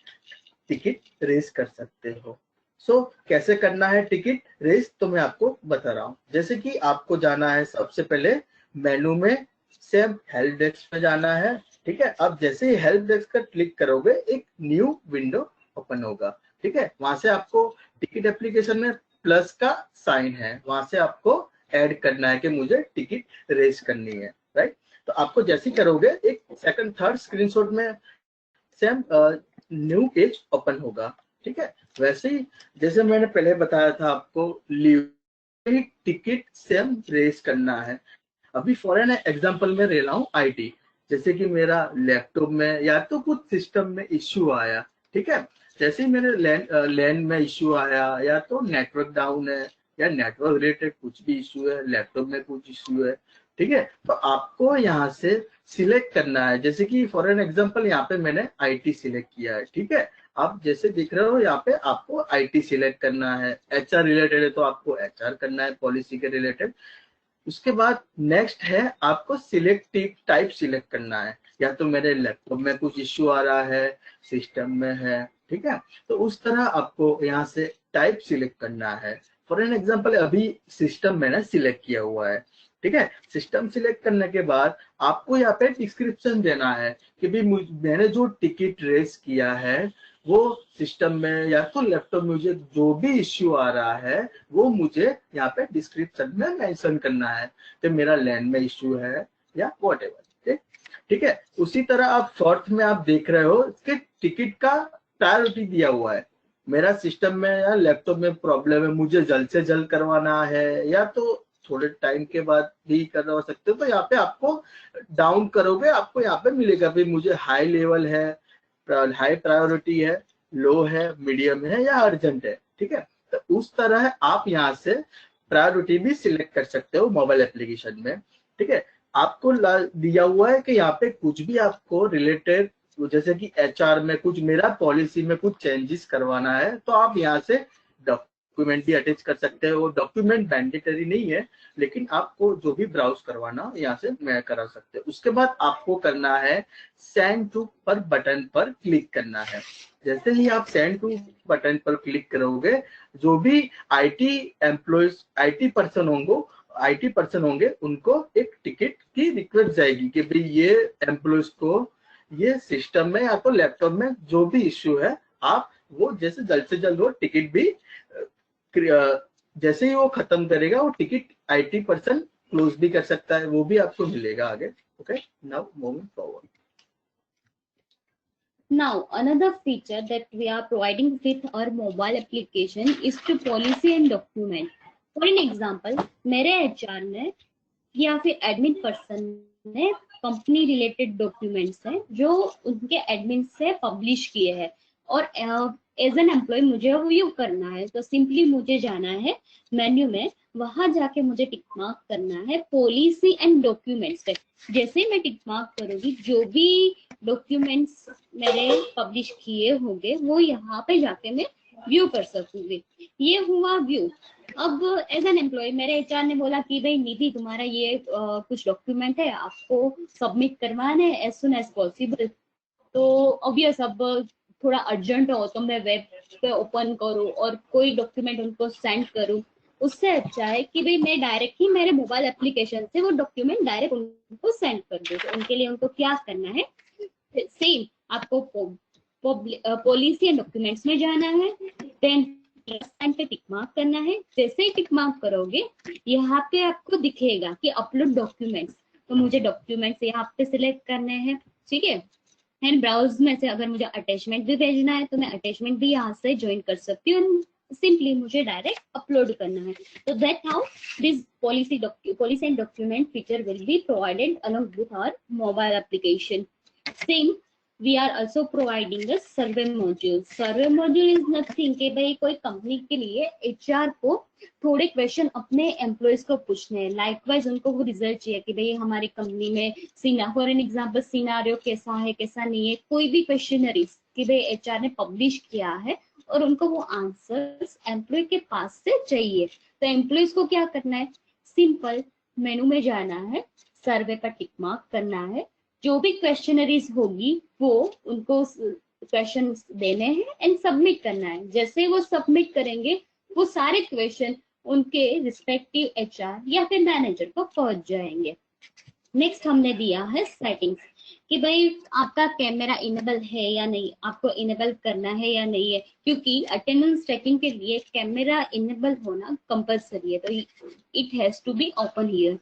टिकट रेज कर सकते हो। सो कैसे करना है टिकट रेज, तो मैं आपको बता रहा हूँ। जैसे कि आपको जाना है सबसे पहले मेनू में, सेम हेल्प डेस्क में जाना है। ठीक है। अब जैसे ही हेल्प डेस्क का क्लिक करोगे एक न्यू विंडो ओपन होगा। ठीक है, वहां से आपको टिकट एप्लीकेशन में प्लस का साइन है, वहां से आपको ऐड करना है कि मुझे टिकट रेज करनी है, राइट। तो आपको जैसे ही करोगे एक सेकंड थर्ड स्क्रीनशॉट में सेम न्यू पेज ओपन होगा। ठीक है, वैसे ही जैसे मैंने पहले बताया था आपको लीव टिकट सेम रेज करना है। अभी फॉर एन एग्जांपल में ले रहा हूँ आईटी, जैसे कि मेरा लैपटॉप में या तो कुछ सिस्टम में इश्यू आया। ठीक है, जैसे ही मेरे लैंड में इश्यू आया या तो नेटवर्क डाउन है या नेटवर्क रिलेटेड कुछ भी इश्यू है, लैपटॉप में कुछ इश्यू है। ठीक है, तो आपको यहाँ से सिलेक्ट करना है, जैसे कि फॉर एन एग्जांपल यहाँ पे मैंने आईटी सिलेक्ट किया है। ठीक है, आप जैसे दिख रहे हो यहाँ पे आपको आईटी सिलेक्ट करना है, एचआर रिलेटेड है तो आपको एचआर करना है पॉलिसी के रिलेटेड। उसके बाद नेक्स्ट है आपको सिलेक्ट टाइप सिलेक्ट करना है, या तो मेरे लैपटॉप में कुछ इश्यू आ रहा है, सिस्टम में है। ठीक है, तो उस तरह आपको यहाँ से टाइप सिलेक्ट करना है। फॉर एन एग्जांपल अभी सिस्टम मैंने सिलेक्ट किया हुआ है। ठीक है, सिस्टम सिलेक्ट करने के बाद आपको यहाँ पे डिस्क्रिप्शन देना है कि भाई मैंने जो टिकट रेस किया है वो सिस्टम में या तो लैपटॉप में मुझे जो भी इश्यू आ रहा है वो मुझे यहाँ पे डिस्क्रिप्शन में मेंशन करना है कि मेरा लैंड में इश्यू है या व्हाटएवर। ठीक है, उसी तरह आप फोर्थ में आप देख रहे हो कि टिकट का प्रायोरिटी दिया हुआ है। मेरा सिस्टम में या लैपटॉप में प्रॉब्लम है, मुझे जल्द से जल्द करवाना है या तो थोड़े टाइम के बाद भी करवा सकते हो, तो यहाँ पे आपको डाउन करोगे आपको यहाँ पे मिलेगा भाई मुझे हाई लेवल है, हाई प्रायोरिटी है, लो है, मीडियम है या अर्जेंट है। ठीक है, तो उस तरह आप यहाँ से प्रायोरिटी भी सिलेक्ट कर सकते हो मोबाइल एप्लीकेशन में। ठीक है, आपको दिया हुआ है कि यहाँ पे कुछ भी आपको रिलेटेड जैसे कि एचआर में कुछ मेरा पॉलिसी में कुछ चेंजेस करवाना है तो आप यहाँ से डॉक्यूमेंट भी अटैच कर सकते हो। डॉक्यूमेंट मैंडेटरी नहीं है, लेकिन आपको जो भी ब्राउज करवाना यहाँ से मैं करा सकते हो। उसके बाद आपको करना है सेंड टू पर बटन पर क्लिक करना है। जैसे ही आप सेंड टू बटन पर क्लिक करोगे जो भी आईटी एम्प्लॉयज आईटी पर्सन होंगे उनको एक टिकट की रिक्वेस्ट जाएगी कि भाई ये एम्प्लॉयज को ये सिस्टम में या तो लैपटॉप में जो भी इश्यू है आप वो जैसे जल्द से जल्द वो टिकट भी जैसे ही वो खत्म करेगा वो टिकट आईटी पर्सन क्लोज भी कर सकता है, वो भी आपको मिलेगा आगे। Okay, now moving forward. Now, another feature that we are providing with our mobile application is to policy and document. For an example, मेरे HR में या फिर एडमिन पर्सन ने कंपनी रिलेटेड डॉक्यूमेंट्स हैं जो उनके एडमिन से पब्लिश किए हैं और एज एन एम्प्लॉय मुझे व्यू करना है, तो सिंपली मुझे जाना है मेन्यू में, वहां जाके मुझे टिक मार्क करना है पॉलिसी एंड डॉक्यूमेंट्स पे। जैसे ही मैं टिक मार्क करूंगी जो भी डॉक्यूमेंट्स मेरे पब्लिश किए होंगे वो यहाँ पे जाके मैं व्यू कर सकूंगी। ये हुआ व्यू। अब एज एन एम्प्लॉय मेरे एचआर ने बोला कि भाई निधि तुम्हारा ये कुछ डॉक्यूमेंट है आपको सबमिट करवाने एज सुन एज पॉसिबल। तो ऑब्वियस अब थोड़ा अर्जेंट हो तो मैं वेब पे ओपन करूँ और कोई डॉक्यूमेंट उनको सेंड करूँ, उससे अच्छा है कि भाई मैं डायरेक्ट ही मेरे मोबाइल एप्लीकेशन से वो डॉक्यूमेंट डायरेक्ट उनको सेंड कर दूँ। तो उनके लिए उनको क्या करना है, सेम आपको पॉलिसी एंड डॉक्यूमेंट्स में जाना है, देन पे टिक मार्क करना है। जैसे ही टिक मार्क करोगे यहाँ पे आपको दिखेगा कि अपलोड डॉक्यूमेंट्स, तो मुझे डॉक्यूमेंट्स यहाँ पे सिलेक्ट करने हैं। ठीक है, एंड ब्राउज में से अगर मुझे अटैचमेंट भी भेजना है तो मैं अटैचमेंट भी यहाँ से ज्वाइन कर सकती हूँ, सिंपली मुझे डायरेक्ट अपलोड करना है। तो that how this policy and document feature will be provided along with our mobile application. Same, we are also providing a survey module. Survey module is nothing कि भाई कोई कंपनी के लिए HR को थोड़े क्वेश्चन अपने एम्प्लॉयज को पूछने हैं, लाइकवाइज उनको वो रिजल्ट चाहिए कि भाई हमारी कंपनी में फॉर एन एग्जांपल सिनेरियो कैसा है कैसा नहीं है, कोई भी क्वेश्चनरीज कि भाई HR ने पब्लिश किया है और उनको वो आंसर्स एम्प्लॉय के पास से चाहिए। तो एम्प्लॉयज को क्या करना है, सिंपल मेनू में जाना है, सर्वे पर टिक मार्क करना है, जो भी क्वेश्चनरीज होगी वो उनको क्वेश्चन देने हैं एंड सबमिट करना है। जैसे वो सबमिट करेंगे वो सारे क्वेश्चन उनके रिस्पेक्टिव HR या फिर मैनेजर को पहुंच जाएंगे। नेक्स्ट हमने दिया है सेटिंग्स कि भाई आपका कैमरा इनेबल है या नहीं, आपको इनेबल करना है या नहीं है, क्योंकि अटेंडेंस ट्रैकिंग के लिए कैमरा इनेबल होना कंपलसरी है, तो it has to be open here.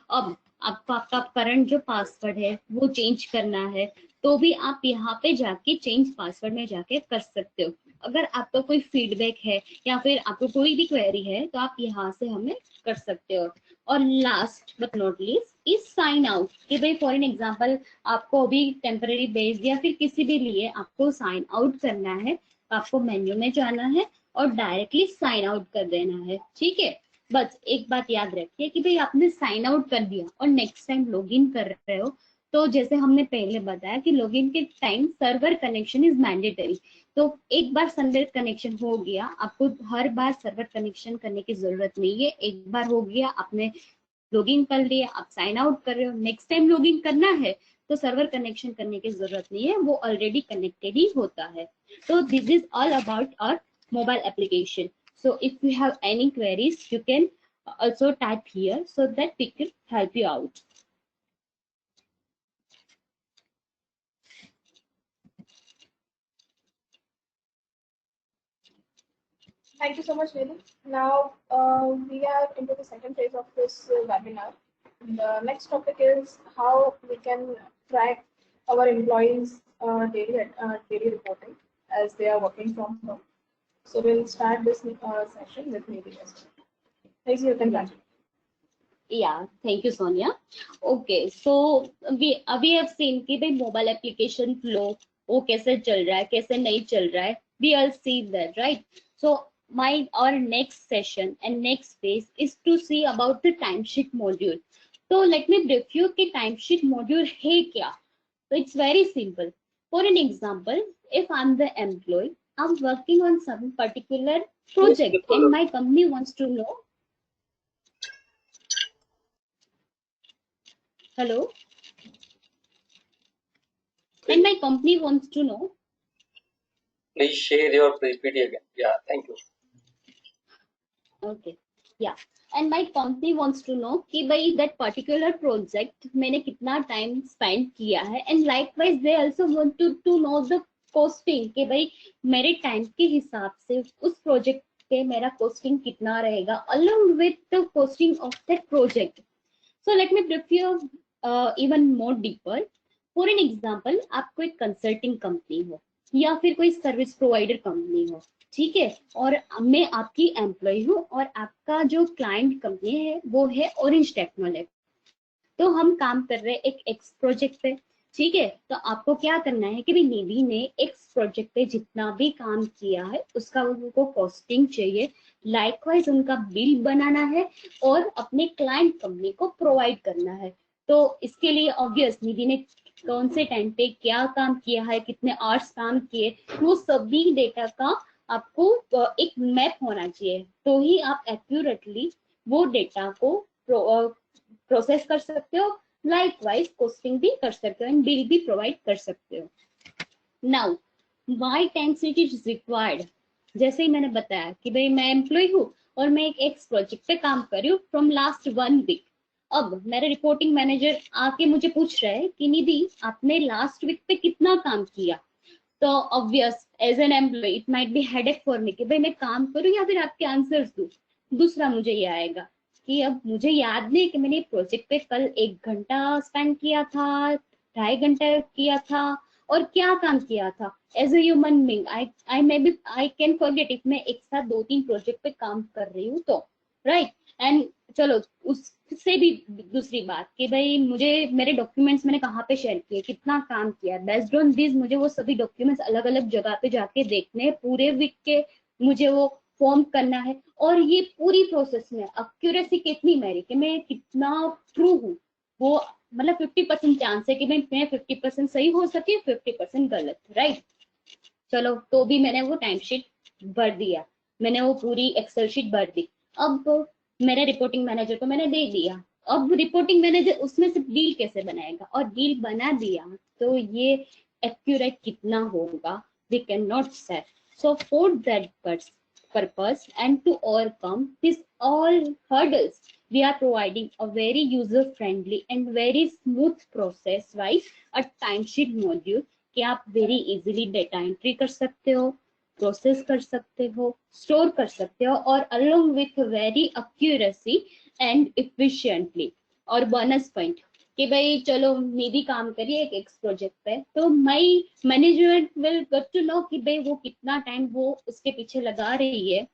अब आपको आपका करंट जो पासवर्ड है वो चेंज करना है, तो भी आप यहाँ पे जाके चेंज पासवर्ड में जाके कर सकते हो। अगर आपका कोई फीडबैक है या फिर आपको कोई भी क्वेरी है तो आप यहाँ से हमें कर सकते हो। और last but not least is sine out कि भाई फॉर एन एग्जांपल आपको अभी टेम्परेरी बेस या फिर किसी भी लिए आपको साइन आउट करना है, तो आपको मेन्यू में जाना है और डायरेक्टली साइन आउट कर देना है, ठीक है। बस एक बात याद रखिए कि भाई आपने साइन आउट कर दिया और नेक्स्ट टाइम लॉगिन कर रहे हो, तो जैसे हमने पहले बताया कि लॉगिन के time server connection is mandatory. तो एक बार सर्वर कनेक्शन हो गया, आपको हर बार सर्वर कनेक्शन करने की जरूरत नहीं है। एक बार हो गया, आपने लॉगिन कर लिया, आप साइन आउट कर रहे हो, नेक्स्ट टाइम लॉगिन करना है तो सर्वर कनेक्शन करने की जरूरत नहीं है, वो ऑलरेडी कनेक्टेड ही होता है। तो this is all about our mobile application. So if you have any queries, you can also type here so that we can help you out. Thank you so much, Nidhi. Now we are into the second phase of this webinar. The next topic is how we can track our employees' daily reporting as they are working from home. So we'll start this session with Nidhi. Nidhi, you can continue. Yeah, thank you, Sonia. Okay, so we have seen कि भाई mobile application flow वो कैसे चल रहा है, कैसे नहीं चल रहा है. We all see that, right? So our next session and next phase is to see about the timesheet module. So let me brief you कि timesheet module है क्या. So it's very simple. For an example, if I'm the employee, I'm working on some particular project and my company wants to know. Hello? And my company wants to know. Please share your PPT again. Yeah, thank you. Okay. Yeah. And my company wants to know कि भाई that particular project मैंने कितना time spend किया है, and likewise they also want to know the costing कि भाई मेरे time के हिसाब से उस project पे मेरा costing कितना रहेगा along with the costing of that project. So let me brief you even more deeper. For an example, आपको एक consulting company हो या फिर कोई सर्विस प्रोवाइडर कंपनी हो, ठीक है, और मैं आपकी एम्प्लॉय हूँ और आपका जो क्लाइंट कंपनी है वो है ऑरेंज टेक्नोलॉजी। तो हम काम कर रहे हैं एक एक्स प्रोजेक्ट पे, ठीक है। तो आपको क्या करना है कि भाई निधि ने एक्स प्रोजेक्ट पे जितना भी काम किया है उसका उनको कॉस्टिंग चाहिए, लाइकवाइज उनका बिल बनाना है और अपने क्लाइंट कंपनी को प्रोवाइड करना है। तो इसके लिए ऑब्वियस निधि ने कौन से टाइम पे क्या काम किया है, कितने आवर्स काम किए, वो सभी डेटा का आपको एक मैप होना चाहिए, तो ही आप एक्यूरेटली वो डेटा को प्रोसेस कर सकते हो, लाइकवाइज कॉस्टिंग भी कर सकते हो एंड बिल भी प्रोवाइड कर सकते हो। Now why timesheet is required, जैसे ही मैंने बताया कि भाई मैं एम्प्लॉय हूँ और मैं एक एक्स प्रोजेक्ट पे काम कर रही हूँ फ्रॉम लास्ट 1 वीक। अब मेरे रिपोर्टिंग मैनेजर आके मुझे पूछ रहा है कि निधि आपने लास्ट वीक पे कितना काम किया। तो obvious as an employee it might be headache for me कि भाई मैं काम करूं या फिर आपके आंसर्स दूं। दूसरा मुझे ये आएगा कि अब मुझे याद नहीं कि मैंने प्रोजेक्ट पे कल 1 घंटा स्पेंड किया था, 2.5 घंटा किया था और क्या काम किया था। As a human being I can forget if मैं एक साथ 2-3 प्रोजेक्ट पे काम कर रही हूँ तो, राइट। एंड चलो उससे भी दूसरी बात कि भाई मुझे मेरे डॉक्यूमेंट्स मैंने कहाँ पे शेयर किए, कितना काम किया, बेस्ड ऑन दिस मुझे वो सभी डॉक्यूमेंट्स अलग अलग जगह पे जाके देखने हैं, पूरे वीक के मुझे वो फॉर्म करना है। और ये पूरी प्रोसेस में एक्यूरेसी कितनी मेरी कि मैं कितना ट्रू हूँ, वो मतलब 50% चांस है कि मैं 50% सही हो सके, 50% गलत, राइट। चलो तो भी मैंने वो टाइम शीट भर दिया, मैंने वो पूरी एक्सेल शीट भर दी। अब मेरे रिपोर्टिंग मैनेजर को मैंने दे दिया, अब रिपोर्टिंग मैनेजर उसमें से डील कैसे बनाएगा, और डील बना दिया तो ये एक्यूरेट कितना होगा वी कैन नॉट से। So for that purpose and to overcome this all hurdles we are providing a very user friendly and very smooth process wise a timesheet module कि आप very easily data entry कर सकते हो, process कर सकते हो, store कर सकते हो और along with very accuracy and efficiently। और बोनस पॉइंट कि भाई चलो निधि काम करिए एक एक्स प्रोजेक्ट पे, तो my management will get to know कि भाई वो कितना टाइम वो उसके पीछे लगा रही है,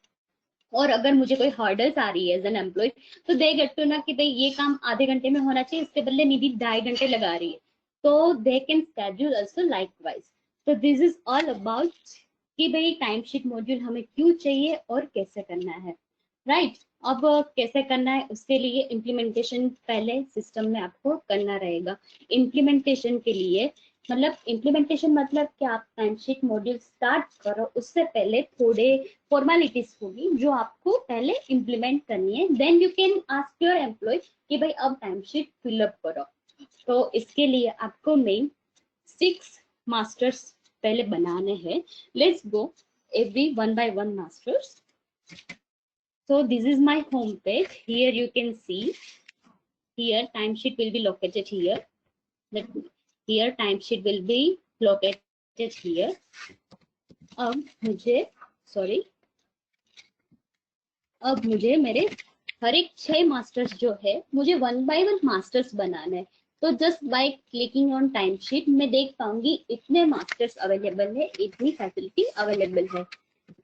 और अगर मुझे कोई हर्डल्स आ रही है एज एन एम्प्लॉय तो दे गेट टू नो कि भाई ये काम आधे घंटे में होना चाहिए, इसके बदले निधि 2.5 घंटे लगा रही है, तो they can schedule also likewise. तो दिस इज ऑल अबाउट कि भाई टाइम शीट मॉड्यूल हमें क्यों चाहिए और कैसे करना है, राइट। अब कैसे करना है उसके लिए इम्प्लीमेंटेशन पहले सिस्टम में आपको करना रहेगा। इम्प्लीमेंटेशन के लिए इम्प्लीमेंटेशन मतलब कि आप टाइमशीट मॉड्यूल स्टार्ट करो उससे पहले थोड़े फॉर्मेलिटीज होगी जो आपको पहले इम्प्लीमेंट करनी है, then you can ask your employee कि भाई अब टाइमशीट फिलअप करो। तो इसके लिए आपको मेन 6 मास्टर्स पहले बनाने हैं। Let's go every one by one masters. So this is my home page. Here you can see, here timesheet will be located here. Here timesheet will be located here. अब मुझे मेरे हर एक 6 masters जो है मुझे 1 by 1 मास्टर्स बनाना है। तो just by clicking on timesheet मैं देख पाऊंगी इतने मास्टर्स अवेलेबल है, इतनी फैसिलिटी अवेलेबल है।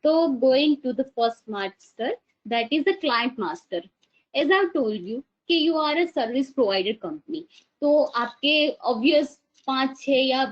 तो going to the first master, that is the client master. As I've told you कि you are a service provider company, तो आपके obvious 5-6 या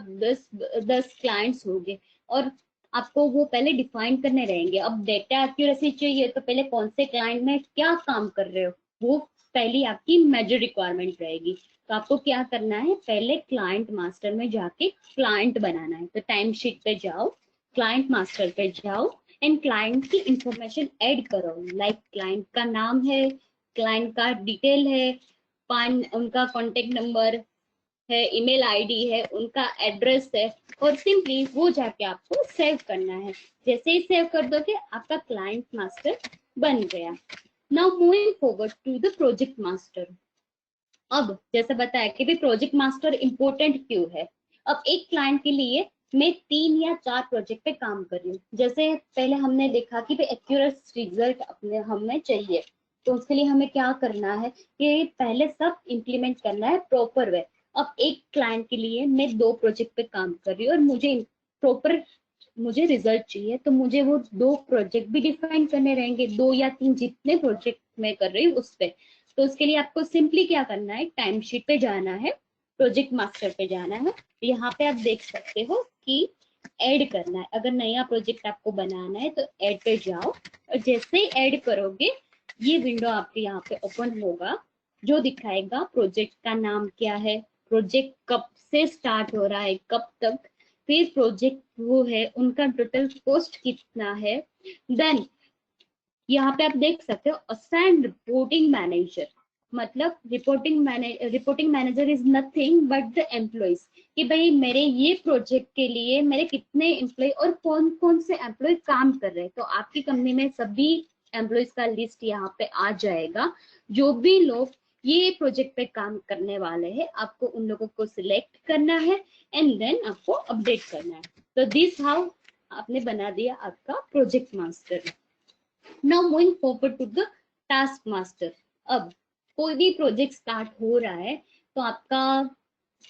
10 clients होंगे और आपको वो पहले डिफाइन करने रहेंगे। अब डेटा एक्यूरेसी चाहिए तो पहले कौन से क्लाइंट में क्या काम कर रहे हो वो पहली आपकी मेजर रिक्वायरमेंट रहेगी। तो आपको क्या करना है, पहले क्लाइंट मास्टर में जाके क्लाइंट बनाना है। तो टाइम शीट पे जाओ, क्लाइंट मास्टर पे जाओ एंड क्लाइंट की इंफॉर्मेशन ऐड करो, लाइक क्लाइंट का नाम है, क्लाइंट का डिटेल है, उनका कॉन्टेक्ट नंबर है, ईमेल आईडी है, उनका एड्रेस है, और सिंपली वो जाके आपको सेव करना है। जैसे ही सेव कर दोगे आपका क्लाइंट मास्टर बन गया। Now moving forward to the project master. अब जैसे बताया कि भी प्रोजेक्ट मास्टर इंपॉर्टेंट क्यों है। अब एक क्लाइंट के लिए मैं 3 या 4 प्रोजेक्ट पे काम कर रही हूँ। जैसे पहले हमने देखा कि एक्यूरेट रिजल्ट अपने हमें चाहिए, तो उसके लिए हमें क्या करना है कि पहले सब इम्प्लीमेंट करना है प्रॉपर वे। अब एक क्लाइंट के लिए मैं 2 प्रोजेक्ट पे काम कर रही हूँ और मुझे रिजल्ट चाहिए, तो मुझे वो 2 प्रोजेक्ट भी डिफाइन करने रहेंगे, 2 या 3 जितने प्रोजेक्ट मैं कर रही हूँ उस पे। तो उसके लिए आपको सिंपली क्या करना है, टाइम शीट पे जाना है, प्रोजेक्ट मास्टर पे जाना है। यहाँ पे आप देख सकते हो कि ऐड करना है। अगर नया प्रोजेक्ट आपको बनाना है तो ऐड पे जाओ और जैसे ही ऐड करोगे ये विंडो आपके यहाँ पे ओपन होगा जो दिखाएगा प्रोजेक्ट का नाम क्या है, प्रोजेक्ट कब से स्टार्ट हो रहा है, कब तक, फिर प्रोजेक्ट वो है, उनका टोटल कॉस्ट कितना है। देन यहाँ पे आप देख सकते हो असाइन रिपोर्टिंग मैनेजर, मतलब reporting manager is nothing but the employees कि भाई मेरे ये प्रोजेक्ट के लिए मेरे कितने एम्प्लॉय और कौन कौन से एम्प्लॉय काम कर रहे हैं। तो आपकी कंपनी में सभी एम्प्लॉयज का लिस्ट यहाँ पे आ जाएगा। जो भी लोग ये प्रोजेक्ट पे काम करने वाले हैं आपको उन लोगों को सिलेक्ट करना है एंड देन आपको अपडेट करना है। तो दिस हाउ आपने बना दिया आपका project master. Now moving forward to the task master. अब कोई भी प्रोजेक्ट स्टार्ट हो रहा है तो आपका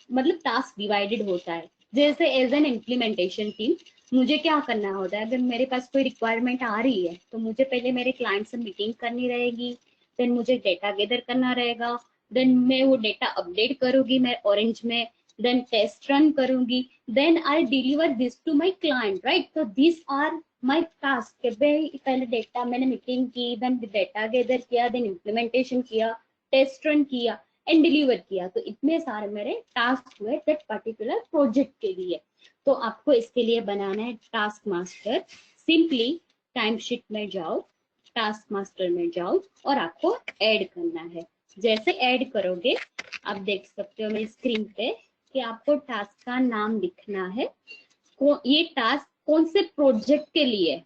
मतलब टास्क डिवाइडेड होता है। जैसे एज एन इम्प्लीमेंटेशन टीम मुझे क्या करना होता है, अगर मेरे पास कोई रिक्वायरमेंट आ रही है तो मुझे पहले मेरे क्लाइंट से मीटिंग करनी रहेगी, देन मुझे डेटा गैदर करना रहेगा, देन मैं वो डेटा अपडेट करूंगी मैं ऑरेंज में, देन टेस्ट रन करूंगी, then I deliver this to my client, right. तो दिस आर माय टास्क। पहले डेटा मैंने मीटिंग की, देन डेटा गैदर किया, देन इम्प्लीमेंटेशन किया, टेस्ट रन किया एंड डिलीवर किया। तो इतने सारे मेरे टास्क हुए दैट पर्टिकुलर प्रोजेक्ट के लिए। तो आपको इसके लिए बनाना है task master. Simply time sheet में जाओ, टास्क मास्टर में जाओ और आपको ऐड करना है। जैसे ऐड करोगे आप देख सकते हो मेरी स्क्रीन पे कि आपको टास्क का नाम लिखना है, ये टास्क कौन से प्रोजेक्ट के लिए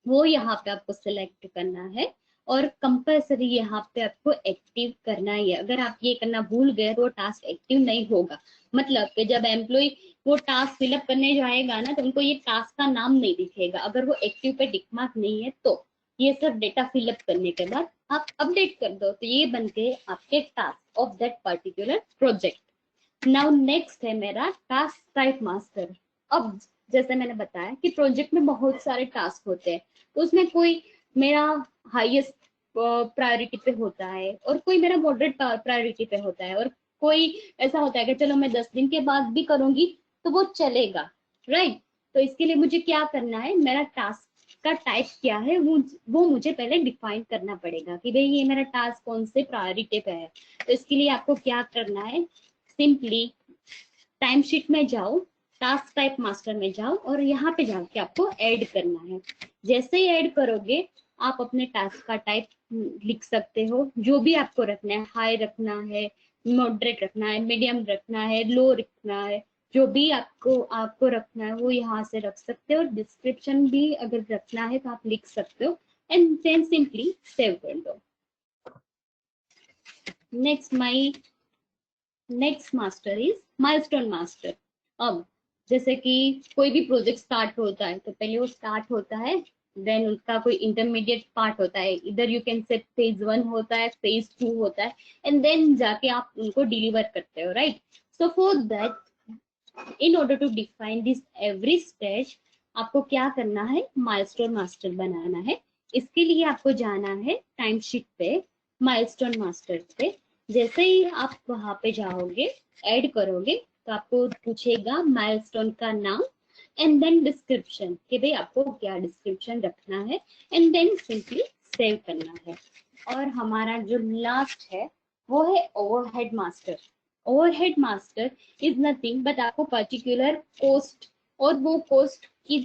वो यहाँ पे आपको सिलेक्ट करना है। और कंपल्सरी यहाँ पे आपको एक्टिव करना ही है। अगर आप ये करना भूल गए तो वो टास्क एक्टिव नहीं होगा। मतलब कि जब एम्प्लॉय वो टास्क फिलअप करने जाएगा ना, तो उनको ये टास्क का नाम नहीं दिखेगा अगर वो एक्टिव पे टिक मार्क नहीं है। तो ये सब डेटा फिलअप करने के बाद आप अपडेट कर दो, तो ये बन के आपके task of that particular project. Now next है मेरा टास्क टाइप मास्टर। अब जैसे मैंने बताया कि प्रोजेक्ट में बहुत सारे टास्क होते हैं, तो उसमें कोई मेरा हाईएस्ट प्रायोरिटी पे होता है और कोई मेरा मॉडरेट प्रायोरिटी पे होता है, और कोई ऐसा होता है कि चलो मैं 10 दिन के बाद भी करूंगी तो वो चलेगा, राइट। तो इसके लिए मुझे क्या करना है, मेरा टास्क का टाइप क्या है वो मुझे पहले डिफाइन करना पड़ेगा कि भाई ये मेरा टास्क कौन से प्रायोरिटी पे है। तो इसके लिए आपको क्या करना है, सिंपली टाइम शीट में जाओ, टास्क टाइप मास्टर में जाओ और यहाँ पे जाके आपको ऐड करना है। जैसे ही ऐड करोगे आप अपने टास्क का टाइप लिख सकते हो, जो भी आपको रखना है, हाई रखना है, मॉडरेट रखना है, मीडियम रखना है, लो रखना है, जो भी आपको रखना है वो यहाँ से रख सकते हो। डिस्क्रिप्शन भी अगर रखना है तो आप लिख सकते हो एंड देन सिंपली सेव कर दो। Next master is milestone master. अब जैसे कि कोई भी प्रोजेक्ट स्टार्ट होता है तो पहले वो स्टार्ट होता है, देन उसका कोई इंटरमीडिएट पार्ट होता है, इधर यू कैन से फेज 1 होता है, फेज 2 होता है, एंड देन जाके आप उनको डिलीवर करते हो, right. So for that, in order to define this every stage, आपको क्या करना है, माइलस्टोन मास्टर बनाना है। इसके लिए आपको जाना है टाइम शीट पे, माइलस्टोन मास्टर पे। जैसे ही आप वहां पे जाओगे, ऐड करोगे, तो आपको पूछेगा माइलस्टोन का नाम एंड देन डिस्क्रिप्शन कि भाई आपको क्या डिस्क्रिप्शन रखना है, एंड देन सिंपली सेव करना है। और हमारा जो लास्ट है वो है overhead master. Overhead master is nothing but आपको पर्टिकुलर कोस्ट, और वो कोस्ट की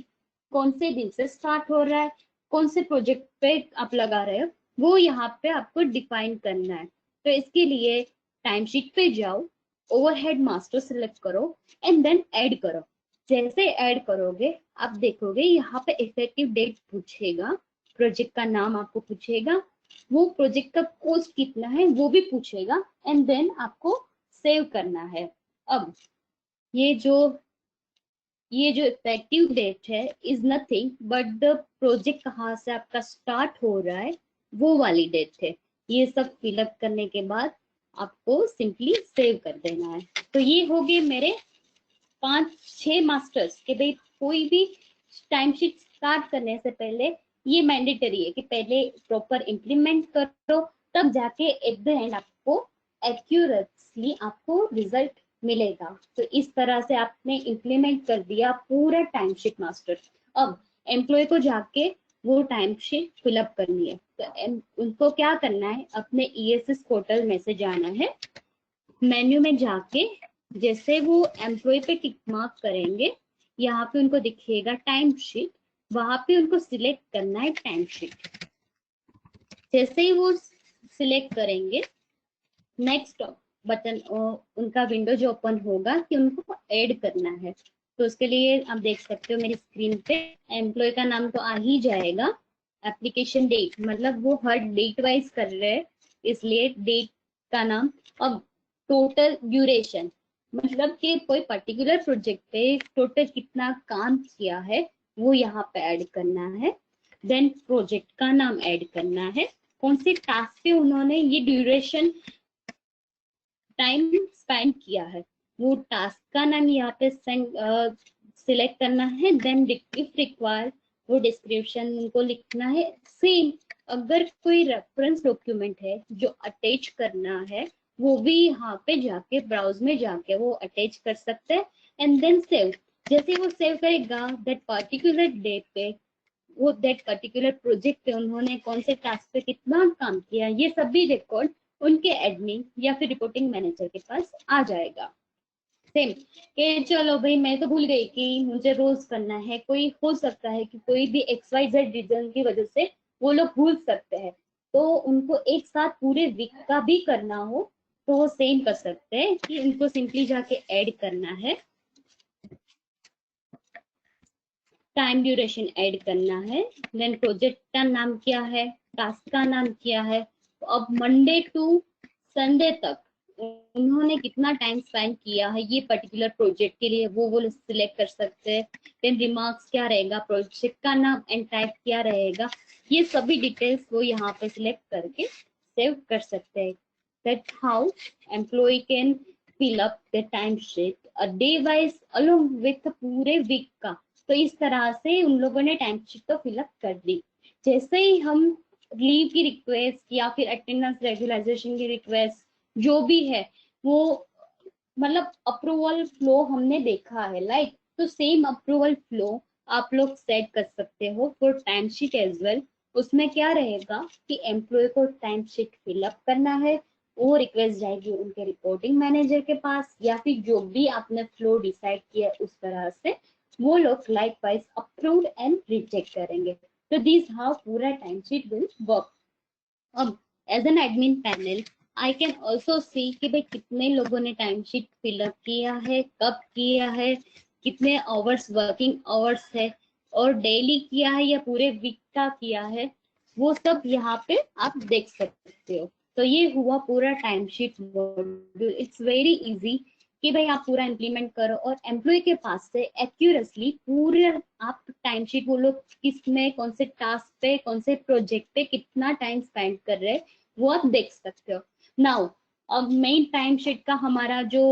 कौन से दिन से स्टार्ट हो रहा है, कौन से प्रोजेक्ट पे आप लगा रहे हो, वो यहाँ पे आपको डिफाइन करना है। तो इसके लिए टाइम शीट पे जाओ, ओवरहेड मास्टर सिलेक्ट करो एंड देन ऐड करो। जैसे ऐड करोगे आप देखोगे यहाँ पे इफेक्टिव डेट पूछेगा, प्रोजेक्ट का नाम आपको पूछेगा, वो प्रोजेक्ट का कोस्ट कितना है वो भी पूछेगा, एंड देन आपको सेव करना है। अब ये जो इफेक्टिव डेट है is nothing but the project कहाँ से आपका स्टार्ट हो रहा है वो वाली डेट है। ये सब फिलअप करने के बाद आपको सिंपली सेव कर देना है। तो ये हो गए मेरे 5-6 मास्टर्स के भाई कोई भी टाइम शीट स्टार्ट करने से पहले ये मैंडेटरी है कि पहले प्रॉपर इम्प्लीमेंट करो, तब जाके एट द एंड आपको एक्यूरेटली आपको रिजल्ट मिलेगा। तो इस तरह से आपने इम्प्लीमेंट कर दिया पूरा टाइम शीट मास्टर। अब एम्प्लॉय को जाके वो टाइम शीट फिलअप करनी है, तो उनको क्या करना है, अपने ESS पोर्टल में से जाना है, मेन्यू में जाके जैसे वो एम्प्लॉय पे टिक मार्क करेंगे, यहाँ पे उनको दिखेगा टाइम शीट, वहां पे उनको सिलेक्ट करना है टाइम शीट। जैसे ही वो सिलेक्ट करेंगे, नेक्स्ट बटन उनका विंडो जो ओपन होगा कि उनको ऐड करना है। तो उसके लिए आप देख सकते हो मेरी स्क्रीन पे एम्प्लॉय का नाम तो आ ही जाएगा, एप्लीकेशन डेट मतलब वो हर डेट वाइज कर रहे हैं इसलिए डेट का नाम। अब टोटल ड्यूरेशन मतलब कि कोई पर्टिकुलर प्रोजेक्ट पे टोटल कितना काम किया है वो यहाँ पे ऐड करना है। देन प्रोजेक्ट का नाम ऐड करना है, कौन से टास्क पे उन्होंने ये ड्यूरेशन टाइम स्पेंड किया है वो टास्क का नाम यहाँ पे सिलेक्ट करना है। देन इफ रिक्वायर वो डिस्क्रिप्शन उनको लिखना है। सेम अगर कोई रेफरेंस डॉक्यूमेंट है जो अटैच करना है वो भी यहाँ पे जाके ब्राउज में जाके वो अटैच कर सकते हैं, एंड देन सेव। जैसे वो सेव करेगा दैट पर्टिकुलर डेट पे वो दैट पर्टिकुलर प्रोजेक्ट पे उन्होंने कौन से टास्क पे कितना काम किया, ये सभी रिकॉर्ड उनके एडमिन या फिर रिपोर्टिंग मैनेजर के पास आ जाएगा। सेम कि चलो भाई मैं तो भूल गई कि मुझे रोज करना है, कोई हो सकता है कि कोई भी XYZ रीजन की वजह से वो लोग भूल सकते हैं, तो उनको एक साथ पूरे वीक का भी करना हो तो वो सेम कर सकते हैं कि उनको सिंपली जाके ऐड करना है, टाइम ड्यूरेशन ऐड करना है, देन प्रोजेक्ट का नाम क्या है, टास्क का नाम किया है। तो अब मंडे टू संडे तक उन्होंने कितना टाइम स्पेंड किया है ये पर्टिकुलर प्रोजेक्ट के लिए, वो सिलेक्ट कर सकते हैं। देन रिमार्क्स क्या रहेगा, प्रोजेक्ट का नाम एंड टाइप क्या रहेगा, ये सभी डिटेल्स वो यहाँ पे सिलेक्ट करके सेव कर सकते हैं। That how employee can fill up the time sheet day wise along with पूरे वीक का। तो इस तरह से उन लोगों ने टाइम शीट तो फिलअप कर दी। जैसे ही हम लीव की रिक्वेस्ट या फिर अटेंडेंस रेगुलराइजेशन की रिक्वेस्ट जो भी है वो मतलब अप्रूवल फ्लो हमने देखा है, लाइक तो सेम अप्रूवल फ्लो आप लोग सेट कर सकते हो for time sheet as well. उसमें क्या रहेगा कि एम्प्लॉय को टाइम शीट फिलअप करना है, वो रिक्वेस्ट जाएगी उनके रिपोर्टिंग मैनेजर के पास, या फिर जो भी आपने फ्लो डिसाइड किया उस तरह से वो लोग like wise approved and reject करेंगे। तो दिस हाउ पूरा टाइम शीट विल वर्क। अब as an admin panel I can also see कि भाई कितने लोगों ने टाइम शीट फिलअप किया है, कब किया है, कितने आवर्स वर्किंग आवर्स है, और डेली किया है या पूरे वीक का किया है, वो सब यहाँ पे आप देख सकते हो। तो ये हुआ पूरा time sheet module. It's very easy कि भाई आप पूरा इम्प्लीमेंट करो और एम्प्लॉय के पास से एक्यूरेटली पूरे आप टाइम शीट, वो लोग किस में कौन से टास्क पे कौन से प्रोजेक्ट पे कितना टाइम स्पेंड कर रहे हैं वो आप देख सकते हो। नाउ अब मेन टाइम शीट का हमारा जो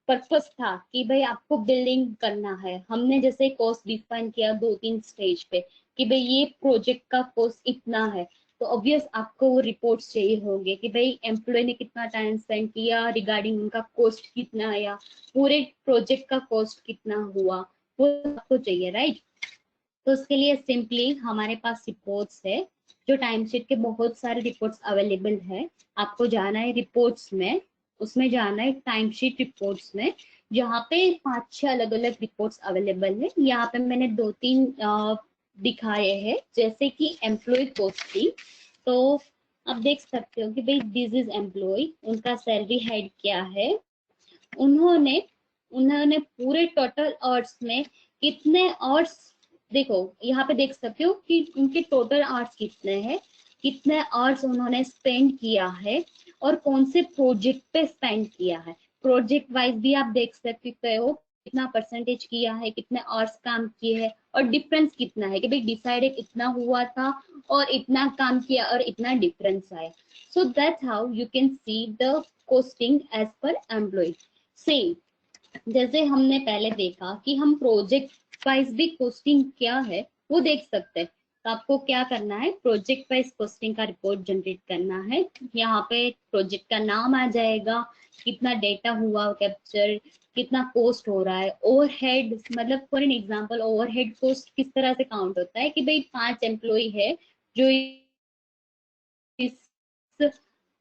पर्पस था कि भाई आपको बिल्डिंग करना है, हमने जैसे कॉस्ट डिफाइन किया 2-3 स्टेज पे कि भाई ये प्रोजेक्ट का कॉस्ट इतना है, तो ऑब्वियस आपको वो रिपोर्ट्स चाहिए होंगे कि भाई एम्प्लॉय ने कितना टाइम स्पेंड किया रिगार्डिंग उनका कॉस्ट कितना आया, पूरे प्रोजेक्ट का कॉस्ट कितना हुआ, वो आपको चाहिए, राइट। तो उसके लिए सिंपली हमारे पास रिपोर्ट्स है, जो टाइम शीट के बहुत सारे रिपोर्ट्स अवेलेबल है। आपको जाना है रिपोर्ट्स में, उसमें जाना है टाइम शीट रिपोर्ट्स में, जहाँ पे 5-6 अलग अलग रिपोर्ट्स अवेलेबल है। यहाँ पे मैंने 2-3 दिखाए हैं, जैसे कि एम्प्लॉय कॉस्टिंग। तो आप देख सकते हो कि भाई दिस इज एम्प्लॉय, उनका सैलरी हेड क्या है, उन्होंने उन्होंने पूरे टोटल आवर्स में कितने आवर्स, देखो यहाँ पे देख सकते हो कि उनके टोटल आवर्स कितने हैं, कितने आवर्स उन्होंने स्पेंड किया है और कौन से प्रोजेक्ट पे स्पेंड किया है। प्रोजेक्ट वाइज भी आप देख सकते हो कितना परसेंटेज किया है, कितने आवर्स काम किए हैं और डिफरेंस कितना है कि भाई डिसाइडेड इतना हुआ था और इतना काम किया और इतना डिफरेंस आया। So that's how you can see the costing as per employee. Same जैसे हमने पहले देखा कि हम प्रोजेक्ट वाइज भी कॉस्टिंग क्या है वो देख सकते हैं। तो आपको क्या करना है, प्रोजेक्ट वाइज कॉस्टिंग का रिपोर्ट जनरेट करना है। यहाँ पे प्रोजेक्ट का नाम आ जाएगा, कितना डेटा हुआ कैप्चर, कितना कॉस्ट हो रहा है, ओवरहेड, मतलब for an example overhead cost किस तरह से काउंट होता है कि भाई 5 एम्प्लॉय है जो इस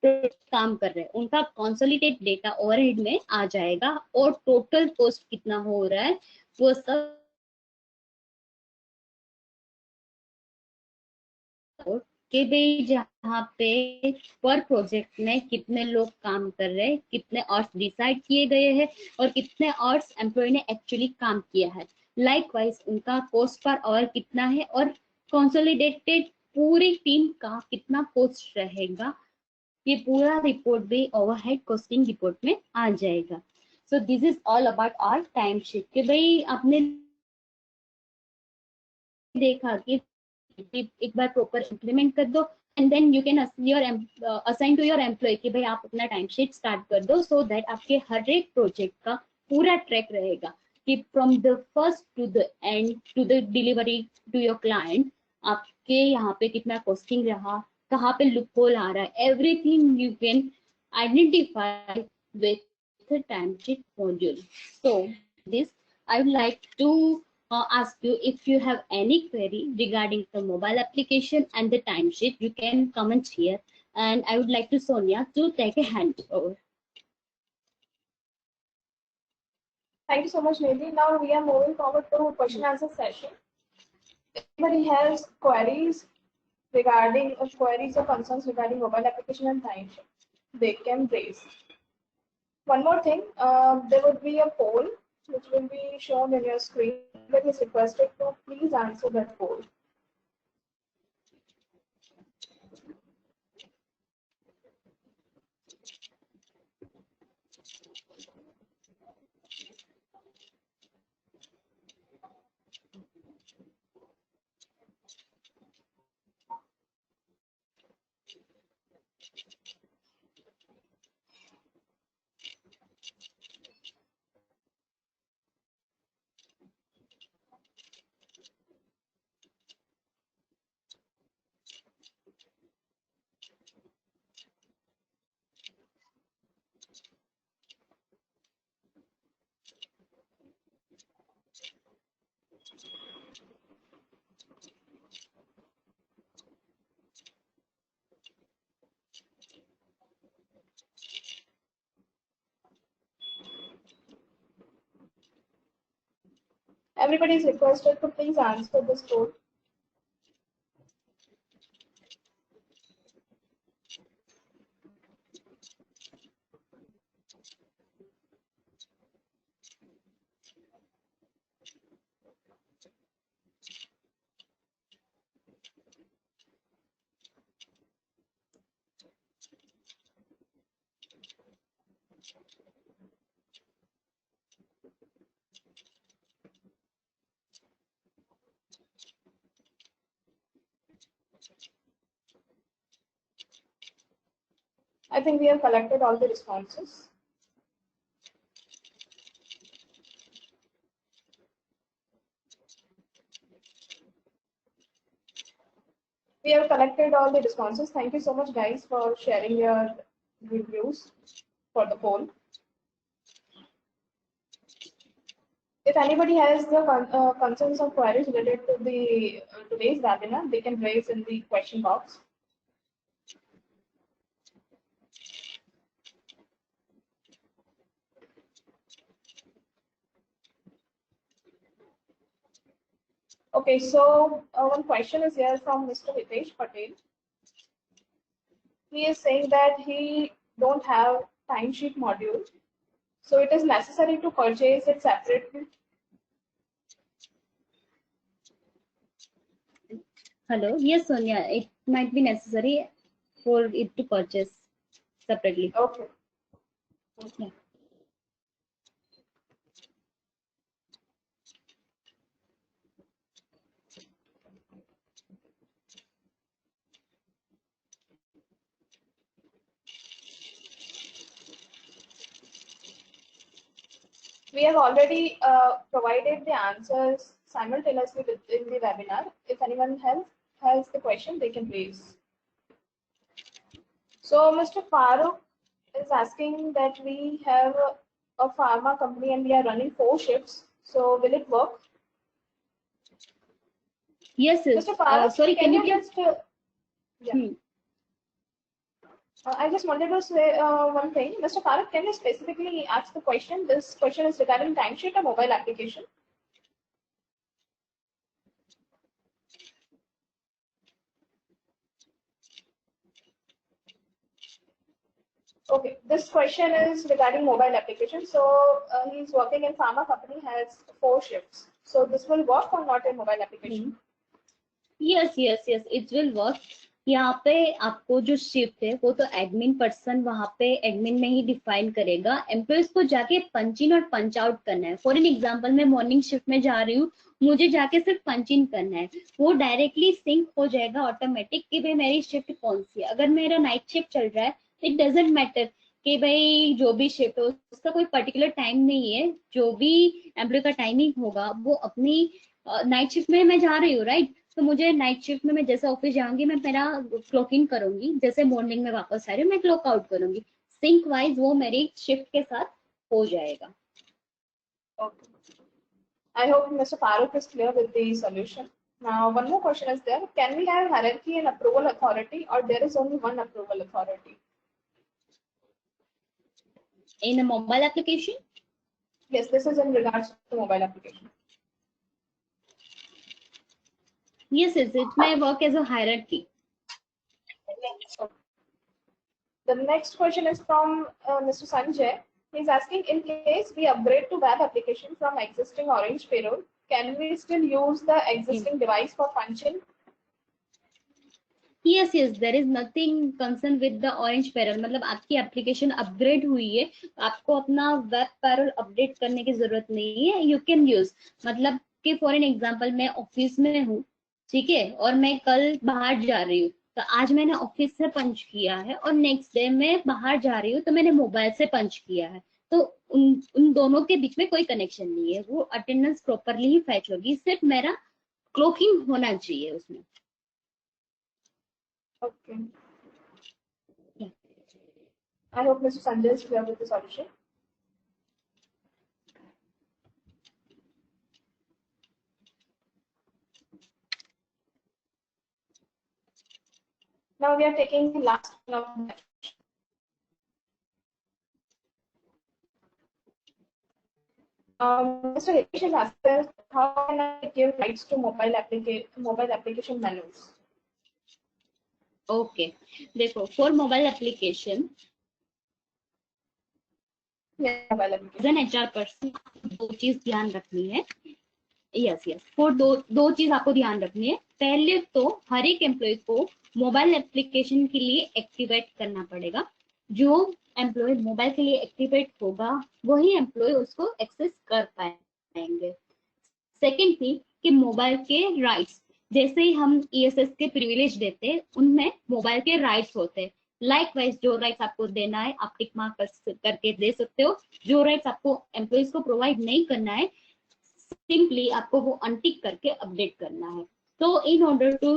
काम कर रहे हैं, उनका कंसोलिडेट डेटा ओवरहेड में आ जाएगा और टोटल कॉस्ट कितना हो रहा है वो सब कि भाई जहाँ पे पर प्रोजेक्ट में कितने लोग काम कर रहे हैं, कितने आवर्स डिसाइड किए गए हैं और कितने आवर्स एम्प्लॉय ने एक्चुअली काम किया है, लाइकवाइज उनका कॉस्ट पर आवर कितना है और कंसोलिडेटेड पूरी टीम का कितना कॉस्ट रहेगा, ये पूरा रिपोर्ट भी ओवरहेड कॉस्टिंग रिपोर्ट में आ जाएगा। So this is all about our time sheet कि भाई आपने देखा कि एक बार प्रॉपर इंप्लीमेंट कर दो and then you can assign to your employee कि भाई आप अपना टाइम शीट स्टार्ट कर दो, सो दैट आपके हर एक प्रोजेक्ट का पूरा ट्रैक रहेगा कि from the first to the end to the delivery to your client आपके यहाँ पे कितना कॉस्टिंग रहा, कहाँ पे लूप होल आ रहा है, everything you can identify with time sheet module. So this I would like to ask you if you have any query regarding the mobile application and the timesheet, you can comment here. And I would like to Sonia to take a hand over. Thank you so much, Nidhi. Now we are moving forward to question answer session. If anybody has queries regarding queries or concerns regarding mobile application and timesheet, they can raise. One more thing, there would be a poll which will be shown in your screen. That is requested to please answer that poll. Everybody is requested to please answer this code. I think we have collected all the responses. We have collected all the responses. Thank you so much, guys, for sharing your reviews for the poll. If anybody has the concerns or queries related to the today's webinar, they can raise in the question box. Okay, so one question is here from Mr. Hitesh Patel. He is saying that he don't have timesheet module, so it is necessary to purchase it separately. Hello. Yes, Sonia. It might be necessary for it to purchase separately. Okay. Yeah. We have already provided the answers simultaneously within the webinar. If anyone has the question, they can raise. So Mr. Farooq is asking that we have a pharma company and we are running 4 shifts. So will it work? Yes, yes. Mr. Farooq, Sorry, can you just yeah. I just wanted to say one thing. Mr. Farooq, can you specifically ask the question? This question is regarding timesheet or mobile application. Okay, this question is regarding mobile application. So he's working in pharma company, has 4 shifts. So this will work or not in mobile application? Yes, yes, yes, it will work. यहाँ पे आपको जो shift है वो तो admin person वहाँ पे admin में ही डिफाइन करेगा. एम्प्लॉयज को जाके पंच इन और पंच आउट करना है. फॉर एन एग्जांपल मैं मॉर्निंग शिफ्ट में जा रही हूँ, मुझे जाके सिर्फ पंच इन करना है, वो डायरेक्टली सिंक हो जाएगा ऑटोमेटिक कि भाई मेरी शिफ्ट कौन सी है. अगर मेरा नाइट शिफ्ट चल रहा है, इट डजेंट मैटर कि भाई जो भी शिफ्ट हो उसका कोई पर्टिकुलर टाइम नहीं है. जो भी एम्प्लॉय का टाइमिंग होगा वो अपनी नाइट शिफ्ट में मैं जा रही हूँ, राइट. तो मुझे नाइट शिफ्ट में मैं जैसे ऑफिस जाऊंगी मैं मेरा क्लॉक इन करूंगी, जैसे मॉर्निंग में वापस आ रही हूँ मैं क्लॉक आउट करूंगी. सिंक वाइज वो मेरी शिफ्ट के साथ हो जाएगा. I hope Mr. Farooq is clear with the solution. Now, one more question is there. Can we have hierarchy and approval authority, or there is only one approval authority? In a mobile application? Yes, this is in regards to mobile application. Yes, it may work as a hierarchy. The next question is from Mr. Sanjay. He's asking, in case we upgrade to web application from existing Orange payroll, can we still use the existing device for punching? Yes, yes, there is nothing concerned with the Orange payroll. मतलब आपकी application upgrade हुई है, आपको अपना web payroll update करने की जरूरत नहीं है. यू कैन यूज, मतलब कि फॉर एन एग्जांपल मैं ऑफिस में हूँ, ठीक है, और मैं कल बाहर जा रही हूँ, तो आज मैंने ऑफिस से पंच किया है और नेक्स्ट डे मैं बाहर जा रही हूँ तो मैंने मोबाइल से पंच किया है. तो उन दोनों के बीच में कोई कनेक्शन नहीं है. वो अटेंडेंस प्रॉपरली ही फैच होगी, सिर्फ मेरा क्लॉकिंग होना चाहिए उसमें. Okay. Yeah. I hope Mr. Sanjay is clear with the solution. Now we are taking the last one of that. Mr. Hitesh is asking, how can I give rights to mobile application menus? Okay, देखो for mobile application Yeah, mobile as application. An HR person दो चीज ध्यान रखनी है. Yes for दो चीज आपको ध्यान रखनी है. पहले तो हर एक एम्प्लॉय को मोबाइल एप्लीकेशन के लिए एक्टिवेट करना पड़ेगा. जो एम्प्लॉय मोबाइल के लिए एक्टिवेट होगा वही एम्प्लॉय उसको एक्सेस कर पाएंगे. सेकेंड थी कि मोबाइल के राइट्स, जैसे ही हम ESS के प्रिविलेज देते हैं उनमें मोबाइल के राइट्स होते हैं. लाइकवाइज जो राइट्स आपको देना है आप टिक मार्क करके दे सकते हो. जो राइट्स आपको एम्प्लॉइज को प्रोवाइड नहीं करना है सिंपली आपको वो अनटिक करके अपडेट करना है. तो in order to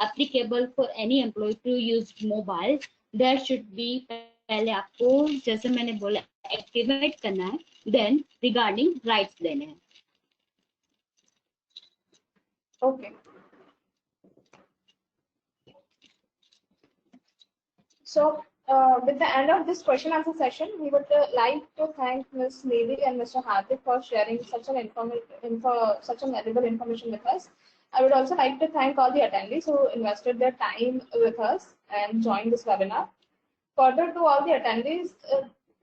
applicable for any employee to use mobile there should be, पहले आपको जैसे मैंने बोला एक्टिवेट करना है, देन रिगार्डिंग राइट्स देने हैं. Okay. So, with the end of this question answer session, we would like to thank Ms. Nidhi and Mr. Hardik for sharing such an such an valuable information with us. I would also like to thank all the attendees who invested their time with us and joined this webinar. Further, to all the attendees,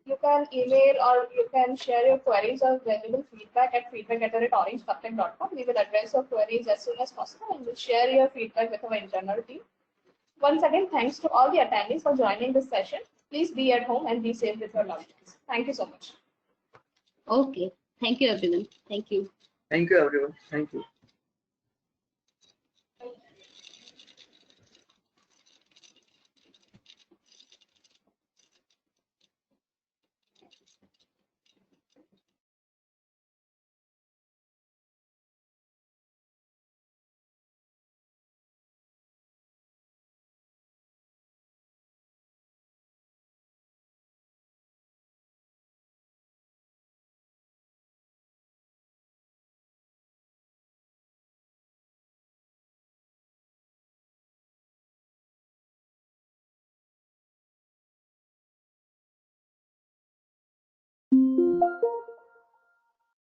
you can email or you can share your queries or valuable feedback at feedback@orangepublic.com. We will address your queries as soon as possible and will share your feedback with our internal team. Once again, thanks to all the attendees for joining this session. Please be at home and be safe with your loved ones. Thank you so much. Okay, thank you everyone. Thank you. Thank you, everyone. Thank you.